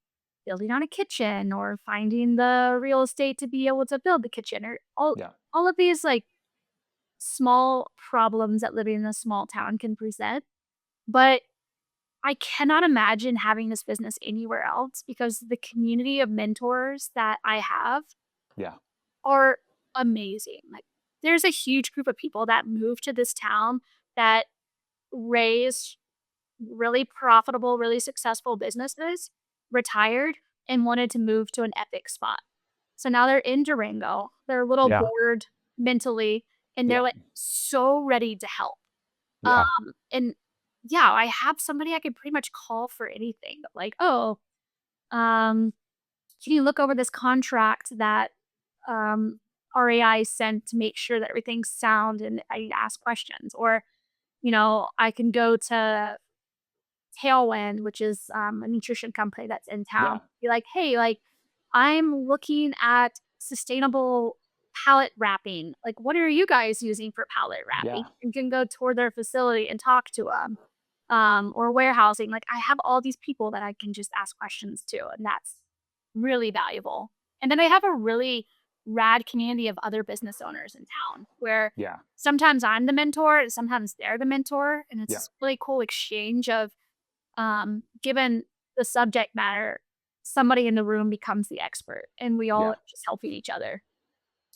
building on a kitchen or finding the real estate to be able to build the kitchen or Yeah. all of these like small problems that living in a small town can present. But I cannot imagine having this business anywhere else because the community of mentors that I have Yeah. are amazing. Like, there's a huge group of people that moved to this town that raised really profitable, really successful businesses, retired, and wanted to move to an epic spot. So now they're in Durango. They're a little Yeah. bored mentally, and they're Yeah. like so ready to help. Yeah. And yeah, I have somebody I could pretty much call for anything. Like, oh, um, can you look over this contract that RAI sent to make sure that everything's sound and I ask questions? Or, I can go to Tailwind, which is a nutrition company that's in town, Yeah. be like, hey, like, I'm looking at sustainable pallet wrapping. Like, what are you guys using for pallet wrapping? Yeah. You can go toward their facility and talk to them. Or warehousing. Like, I have all these people that I can just ask questions to, and that's really valuable. And then I have a really rad community of other business owners in town where Yeah. sometimes I'm the mentor and sometimes they're the mentor. And it's Yeah. this really cool exchange of given the subject matter, somebody in the room becomes the expert and we all Yeah. just helping each other.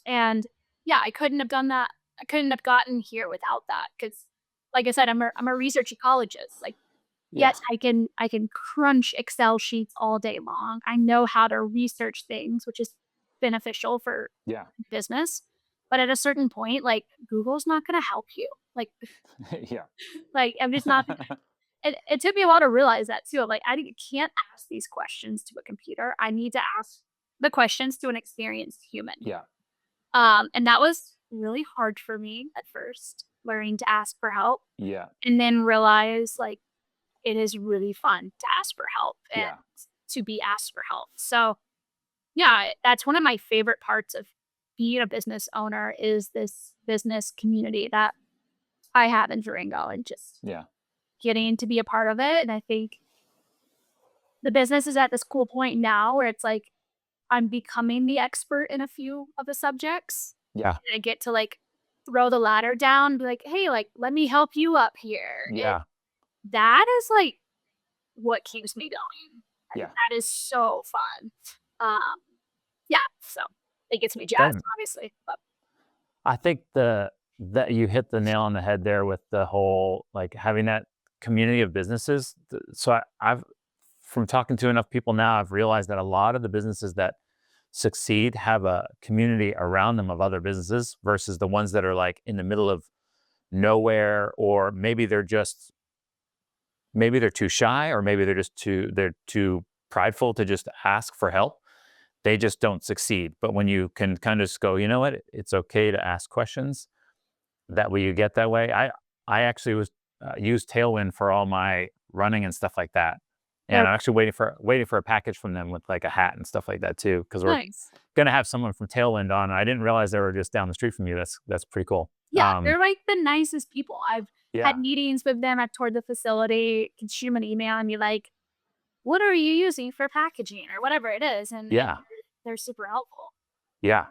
And yeah, I couldn't have done that. I couldn't have gotten here without that because like I said, I'm a research ecologist. Like, Yeah. yes, I can crunch Excel sheets all day long. I know how to research things, which is beneficial for Yeah. business. But at a certain point, like Google's not gonna help you. Like Yeah. like I'm just not. It took me a while to realize that too. I'm like, can't ask these questions to a computer. I need to ask the questions to an experienced human. Yeah. And that was really hard for me at first, learning to ask for help Yeah. and then realize like it is really fun to ask for help and Yeah. to be asked for help. So yeah, that's one of my favorite parts of being a business owner is this business community that I have in Durango and just Yeah. getting to be a part of it. And I think the business is at this cool point now where it's like I'm becoming the expert in a few of the subjects. Yeah. And I get to like throw the ladder down, be like, hey, like, let me help you up here. And Yeah. that is like what keeps me going. Yeah. That is so fun. Um, yeah. So it gets me jazzed, Then obviously. But I think that you hit the nail on the head there with the whole like having that community of businesses. So I've from talking to enough people now, I've realized that a lot of the businesses that succeed have a community around them of other businesses versus the ones that are like in the middle of nowhere, or maybe they're too shy, or maybe they're too prideful to just ask for help. They just don't succeed. But when you can kind of just go, you know what, it's okay to ask questions. That way you get that way. I actually was used Tailwind for all my running and stuff like that, and they're I'm actually waiting for a package from them with like a hat and stuff like that too, because we're nice. gonna have someone from Tailwind on. And I didn't realize they were just down the street from you. That's pretty cool. Yeah, they're like the nicest people. I've Yeah, had meetings with them at toward the facility, can shoot them an email and be like, "What are you using for packaging?" or whatever it is, and yeah, they're super helpful. yeah.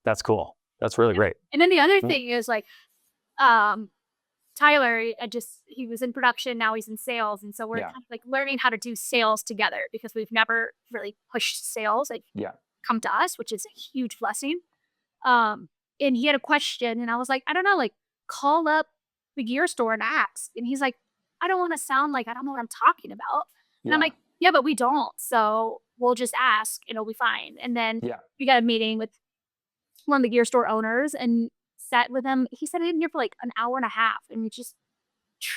That's cool. That's really Yeah. great. And then the other Mm, thing is like, um, Tyler, he was in production, now he's in sales, and so we're yeah, kind of like learning how to do sales together because we've never really pushed sales. Like yeah, come to us, which is a huge blessing. Um, and he had a question, and I was like, I don't know, like call up the gear store and ask. And he's like, I don't want to sound like I don't know what I'm talking about. And I'm yeah, like, yeah, but we don't. So we'll just ask and it'll be fine. And then yeah, we got a meeting with one of the gear store owners and sat with him. He sat in here for like an hour and a half and we just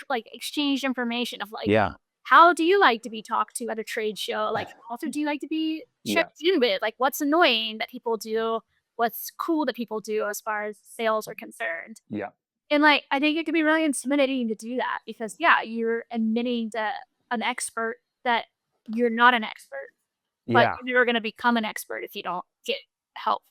like exchanged information of like, yeah, how do you like to be talked to at a trade show? Like, also, do you like to be yeah, checked in with? Like, what's annoying that people do? What's cool that people do as far as sales are concerned? yeah, And like, I think it can be really intimidating to do that because, yeah, you're admitting to an expert that you're not an expert, but yeah. you're going to become an expert if you don't get help.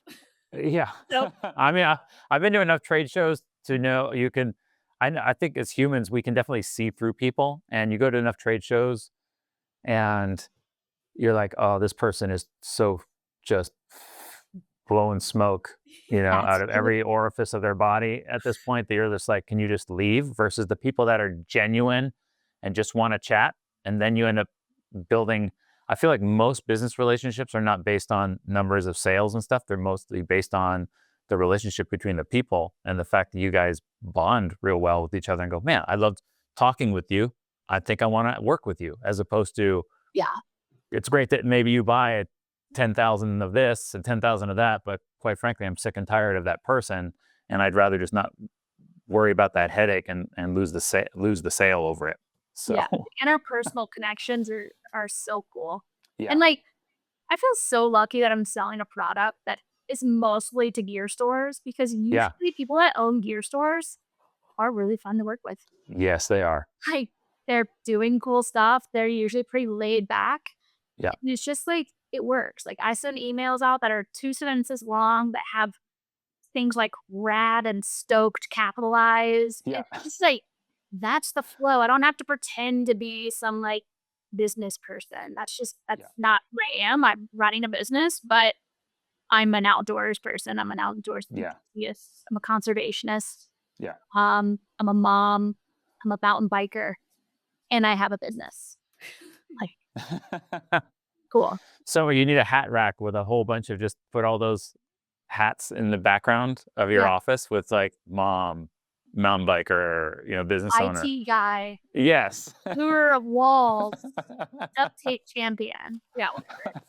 Yeah. So, I mean, I've been to enough trade shows to know you can. I think as humans, we can definitely see through people. And you go to enough trade shows, and you're like, oh, this person is so just blowing smoke, out that's of every orifice of their body. At this point, that you're just like, can you just leave? Versus the people that are genuine and just want to chat, and then you end up building. I feel like most business relationships are not based on numbers of sales and stuff. They're mostly based on the relationship between the people and the fact that you guys bond real well with each other and go, man, I loved talking with you. I think I want to work with you, as opposed to yeah, it's great that maybe you buy 10,000 of this and 10,000 of that, but quite frankly, I'm sick and tired of that person, and I'd rather just not worry about that headache and lose the sale over it. So yeah. The interpersonal connections are so cool. yeah, And like, I feel so lucky that I'm selling a product that is mostly to gear stores because yeah, usually people that own gear stores are really fun to work with. yes, they are. Like, they're doing cool stuff. They're usually pretty laid back. Yeah, And it's just like, it works. Like, I send emails out that are 2 sentences long that have things like rad and stoked capitalized. yeah, It's just like, that's the flow. I don't have to pretend to be some like business person. That's yeah, not who I am. I'm running a business, but I'm an outdoors person. I'm an outdoors yeah, enthusiast. I'm a conservationist. yeah. I'm a mom. I'm a mountain biker, and I have a business. Like, cool. So you need a hat rack with a whole bunch of just put all those hats in the background of your Yeah, office with like mom, mountain biker, business owner. IT guy, Yes. doer of walls, duct tape champion. Yeah, whatever.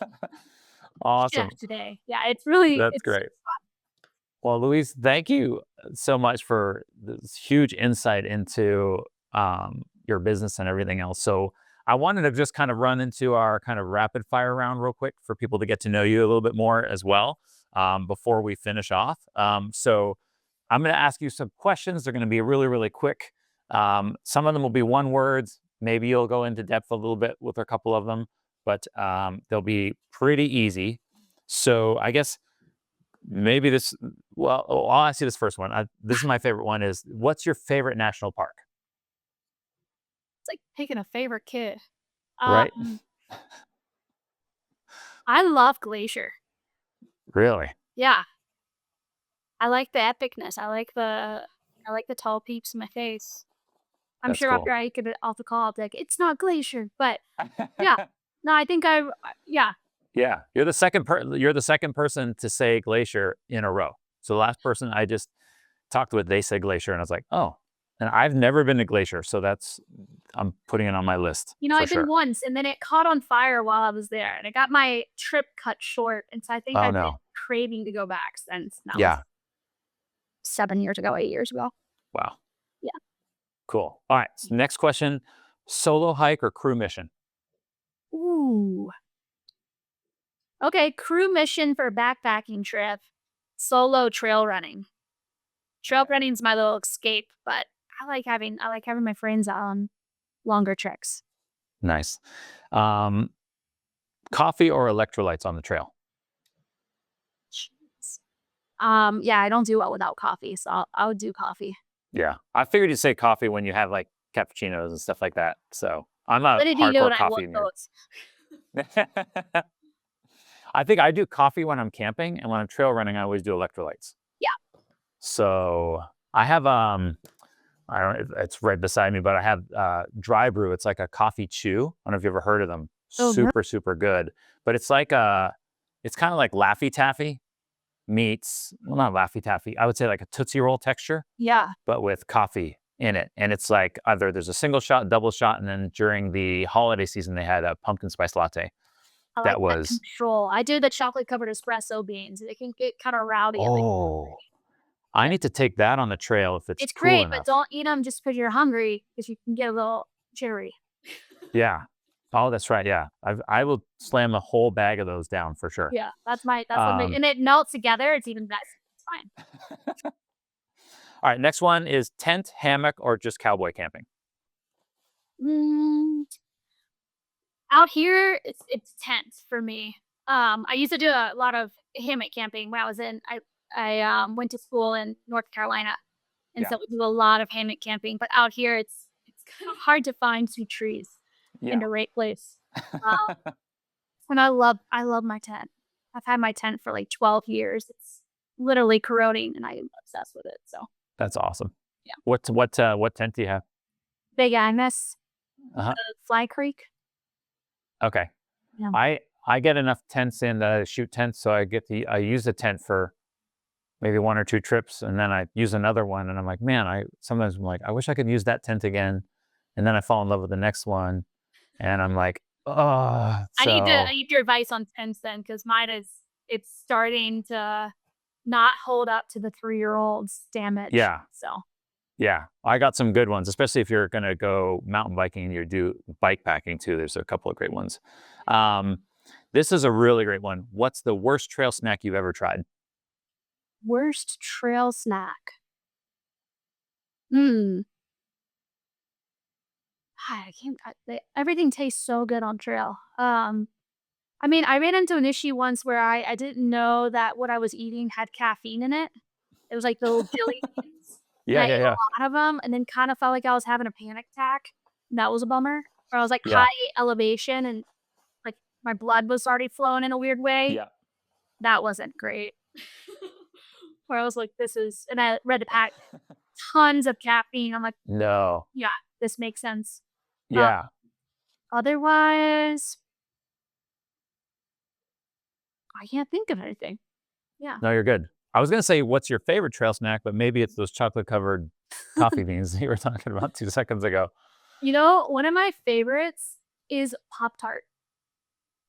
Awesome. Chef today. Yeah, it's really That's it's great. Well, Louise, thank you so much for this huge insight into your business and everything else. So, I wanted to just kind of run into our kind of rapid fire round real quick for people to get to know you a little bit more as well before we finish off. So, I'm going to ask you some questions. They're going to be really, really quick. Some of them will be one words. Maybe you'll go into depth a little bit with a couple of them, but they'll be pretty easy. So, I guess maybe I'll ask you this first one. This is my favorite one is what's your favorite national park? like picking a favorite kid. Right? Um, I love Glacier. Really? Yeah, I like the epicness. I like the tall peeps in my face. I'm That's sure after cool. I get it off the call, I'll be like, "It's not Glacier," but yeah. No, I think yeah. Yeah, you're the second person to say glacier in a row. So the last person I just talked with, they said glacier, and I was like, oh. And I've never been to glacier, so I'm putting it on my list You know, for I've been sure. once, and then it caught on fire while I was there, and it got my trip cut short, and so I think Oh I've been no. craving to go back since. And that was Yeah. 7 years ago, 8 years ago. Wow. Yeah. Cool. All right. So next question: solo hike or crew mission? Ooh. Okay, crew mission for backpacking trip, solo trail running. Trail running's my little escape, but I like having my friends out on longer treks. Nice. Um, coffee or electrolytes on the trail? Jeez. Yeah, I don't do well without coffee, so I would do coffee. Yeah, I figured you'd say coffee when you have like cappuccinos and stuff like that. So I'm a Little do you know hardcore that I love coffee nerd. those. I think I do coffee when I'm camping, and when I'm trail running, I always do electrolytes. Yeah. So I have I don't it's right beside me, but I have dry brew. It's like a coffee chew. I don't know if you've ever heard of them. Oh, no. Super, super good. But it's kind of like Laffy Taffy meets, well, not Laffy Taffy. I would say like a Tootsie Roll texture, Yeah. but with coffee in it. And it's like either there's a single shot, double shot, and then during the holiday season, they had a pumpkin spice latte. I like That that was, control. I do the chocolate covered espresso beans. It can get kinda rowdy at the oh, I yeah. need to take that on the trail if it's It's cool great, but enough. don't eat them just because 'cause you're hungry, because you can get a little jittery. Yeah. Oh, that's right. Yeah. I will slam a whole bag of those down for sure. Yeah, that's what Um, and it melts together, it's even better. It's fine. all right. Next one is tent, hammock, or just cowboy camping. Mm, out here, it's tense for me. I used to do a lot of hammock camping when I was in I went to school in North Carolina, and Yeah. so we do a lot of hammock camping, but out here, it's kinda hard to find 2 trees in Yeah. the right place. Um, and I love my tent. I've had my tent for, like, 12 years. It's literally corroding, and I am obsessed with it, so, That's awesome. yeah. What tent do you have? Big Agnes, Uh-huh. Fly Creek. Okay. Yeah. I get enough tents in that I shoot tents, so I use a tent for maybe one or two trips, and then I use another one, and I'm like, man, I'm like, I wish I could use that tent again, and then I fall in love with the next one, and I'm like, oh, I so need your advice on tents then, because mine is it's starting to not hold up to the 3-year-old's damage, yeah, so yeah, I got some good ones, especially if you're gonna go mountain biking and you do bike packing too. There's a couple of great ones. Um, this is a really great one. What's the worst trail snack you've ever tried? worst trail snack. Hmm. I can't everything tastes so good on trail. I mean, I ran into an issue once where I didn't know that what I was eating had caffeine in it. It was like the little jelly beans, and Yeah, I ate yeah, yeah, a lot of them, and then kinda felt like I was having a panic attack, and that was a bummer. Where I was, like, high yeah, elevation and, like, my blood was already flowing in a weird way. yeah. That wasn't great. Where I was like, "This is" and I read the pack, tons of caffeine. I'm like, No, "Yeah, this makes sense." Uh, yeah. otherwise, I can't think of anything. Yeah. No, you're good. I was gonna say, what's your favorite trail snack, but maybe it's those chocolate covered coffee beans that you were talking about 2 seconds ago. You know, one of my favorites is Pop-Tart,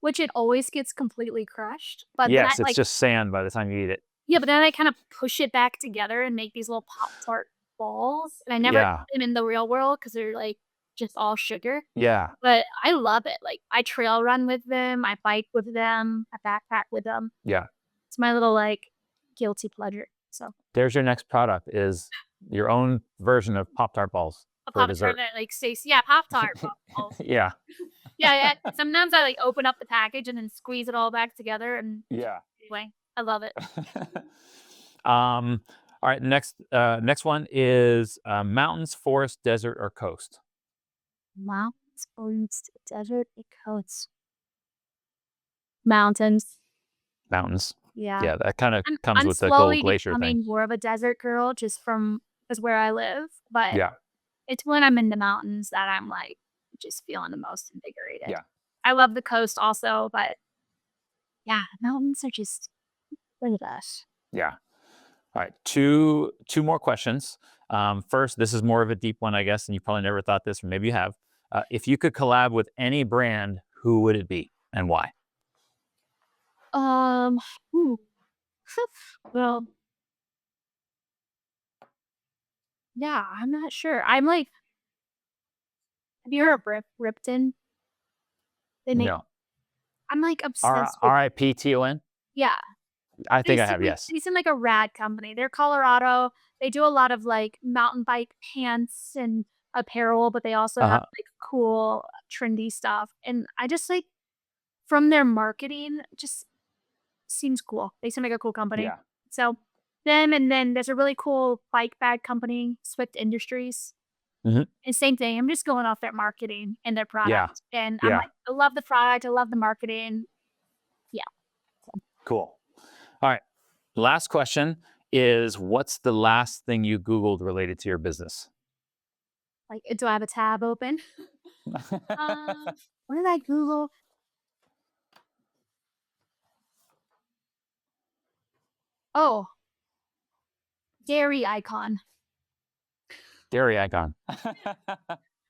which it always gets completely crushed, but then I, Yes, it's like just sand by the time you eat it. yeah, but then I kinda push it back together and make these little Pop-Tart balls, and I never eat Yeah, them in the real world because 'cause they're, like, just all sugar, yeah, but I love it, like, I trail run with them, I bike with them, I backpack with them. yeah. It's my little, like, guilty pleasure, so There's your next product is your own version of Pop-Tart balls a for Pop-Tart dessert. that, like, stays yeah, Pop-Tart balls. Yeah, Yeah, yeah, sometimes I, like, open up the package and then squeeze it all back together and yeah. anyway, I love it. All right, next one is, mountains, forest, desert, or coast? Mountains, forest, desert, and coast. Mountains. Mountains. Yeah. Yeah, that kinda comes I'm with the whole slowly glacier thing. becoming more of a desert girl just from 'cause where I live, but Yeah, it's when I'm in the mountains that I'm, like, just feeling the most invigorated. yeah. I love the coast also, but Yeah, mountains are just look at us. Yeah. All right. Two more questions. First, this is more of a deep one, I guess, and you probably never thought this, or maybe you have. If you could collab with any brand, who would it be and why? Um, ooh. Well, yeah, I'm not sure. I'm like, have you heard of Ripton? They make. No. I'm like obsessed with. RIPTON? Yeah, I think I have, yes. they seem like a rad company. They're Colorado. They do a lot of like mountain bike pants and apparel, but they also have Uh-huh. like cool, trendy stuff. And I just like from their marketing, just seems cool. They seem like a cool company. Yeah. So them, and then there's a really cool bike bag company, Swift Industries. Hmm. And same thing. I'm just going off their marketing and their Yeah. product. And I'm Yeah. like, I love the product. I love the marketing. Yeah. Cool. All right. Last question is, what's the last thing you Googled related to your business? Like, do I have a tab open? What did I Google? Oh, dairy icon. Dairy icon.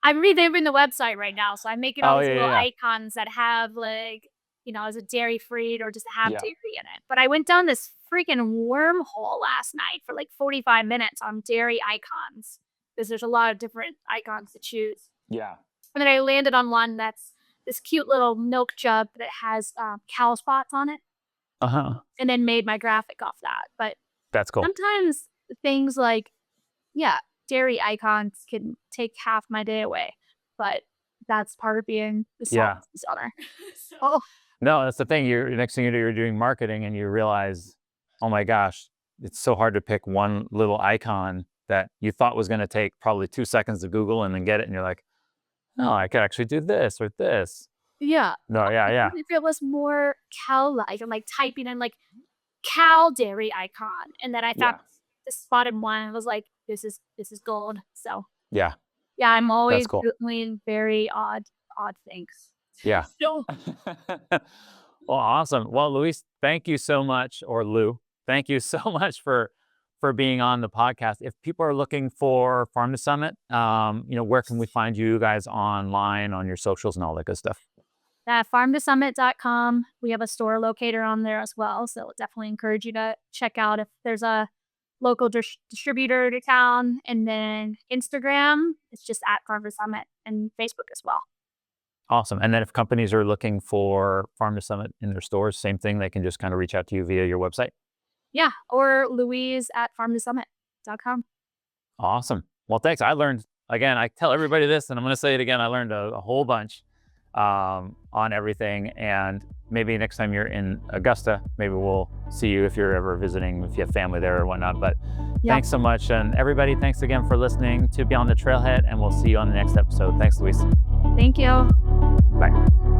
I'm revamping the website right now, so I'm making all Oh, these yeah, little yeah, icons that have like, is it dairy free or just have yeah. dairy in it. But I went down this freaking wormhole last night for like 45 minutes on dairy icons because there's a lot of different icons to choose. Yeah. And then I landed on one that's this cute little milk jug that has cow spots on it, Uh-huh. and then made my graphic off that. But That's cool. sometimes things like, yeah, dairy icons can take half my day away, but that's part of being the Yeah. sauce designer. So, No, that's the thing. Next thing you do, you're doing marketing and you realize, oh my gosh, it's so hard to pick one little icon that you thought was going to take probably 2 seconds to Google and then get it. And you're like, no, I could actually do this or this. yeah. No, yeah, yeah. If it was more cow-like, I'm like typing in like cow dairy icon, and then I Yeah. found the spotted one and was like, this is gold. So Yeah. yeah, I'm always cool. doing very odd things. Yeah. So Well, awesome. Well, Louise, thank you so much, or Lou, thank you so much for being on the podcast. If people are looking for Farm to Summit, where can we find you guys online, on your socials and all that good stuff? at farmtosummit.com, we have a store locator on there as well. So definitely encourage you to check out if there's a local distributor to town. And then Instagram, it's just at Farm to Summit, and Facebook as well. Awesome. And then if companies are looking for Farm to Summit in their stores, same thing, they can just kind of reach out to you via your website. Yeah. Or Louise at farmtosummit.com. Awesome. Well, thanks. I learned, again, I tell everybody this, and I'm going to say it again. I learned a whole bunch on everything. And maybe next time you're in Augusta, maybe we'll see you if you're ever visiting, if you have family there or whatnot. But thanks so much. And everybody, thanks again for listening to Beyond the Trailhead, and we'll see you on the next episode. Thanks, Louise. Thank you. Bye.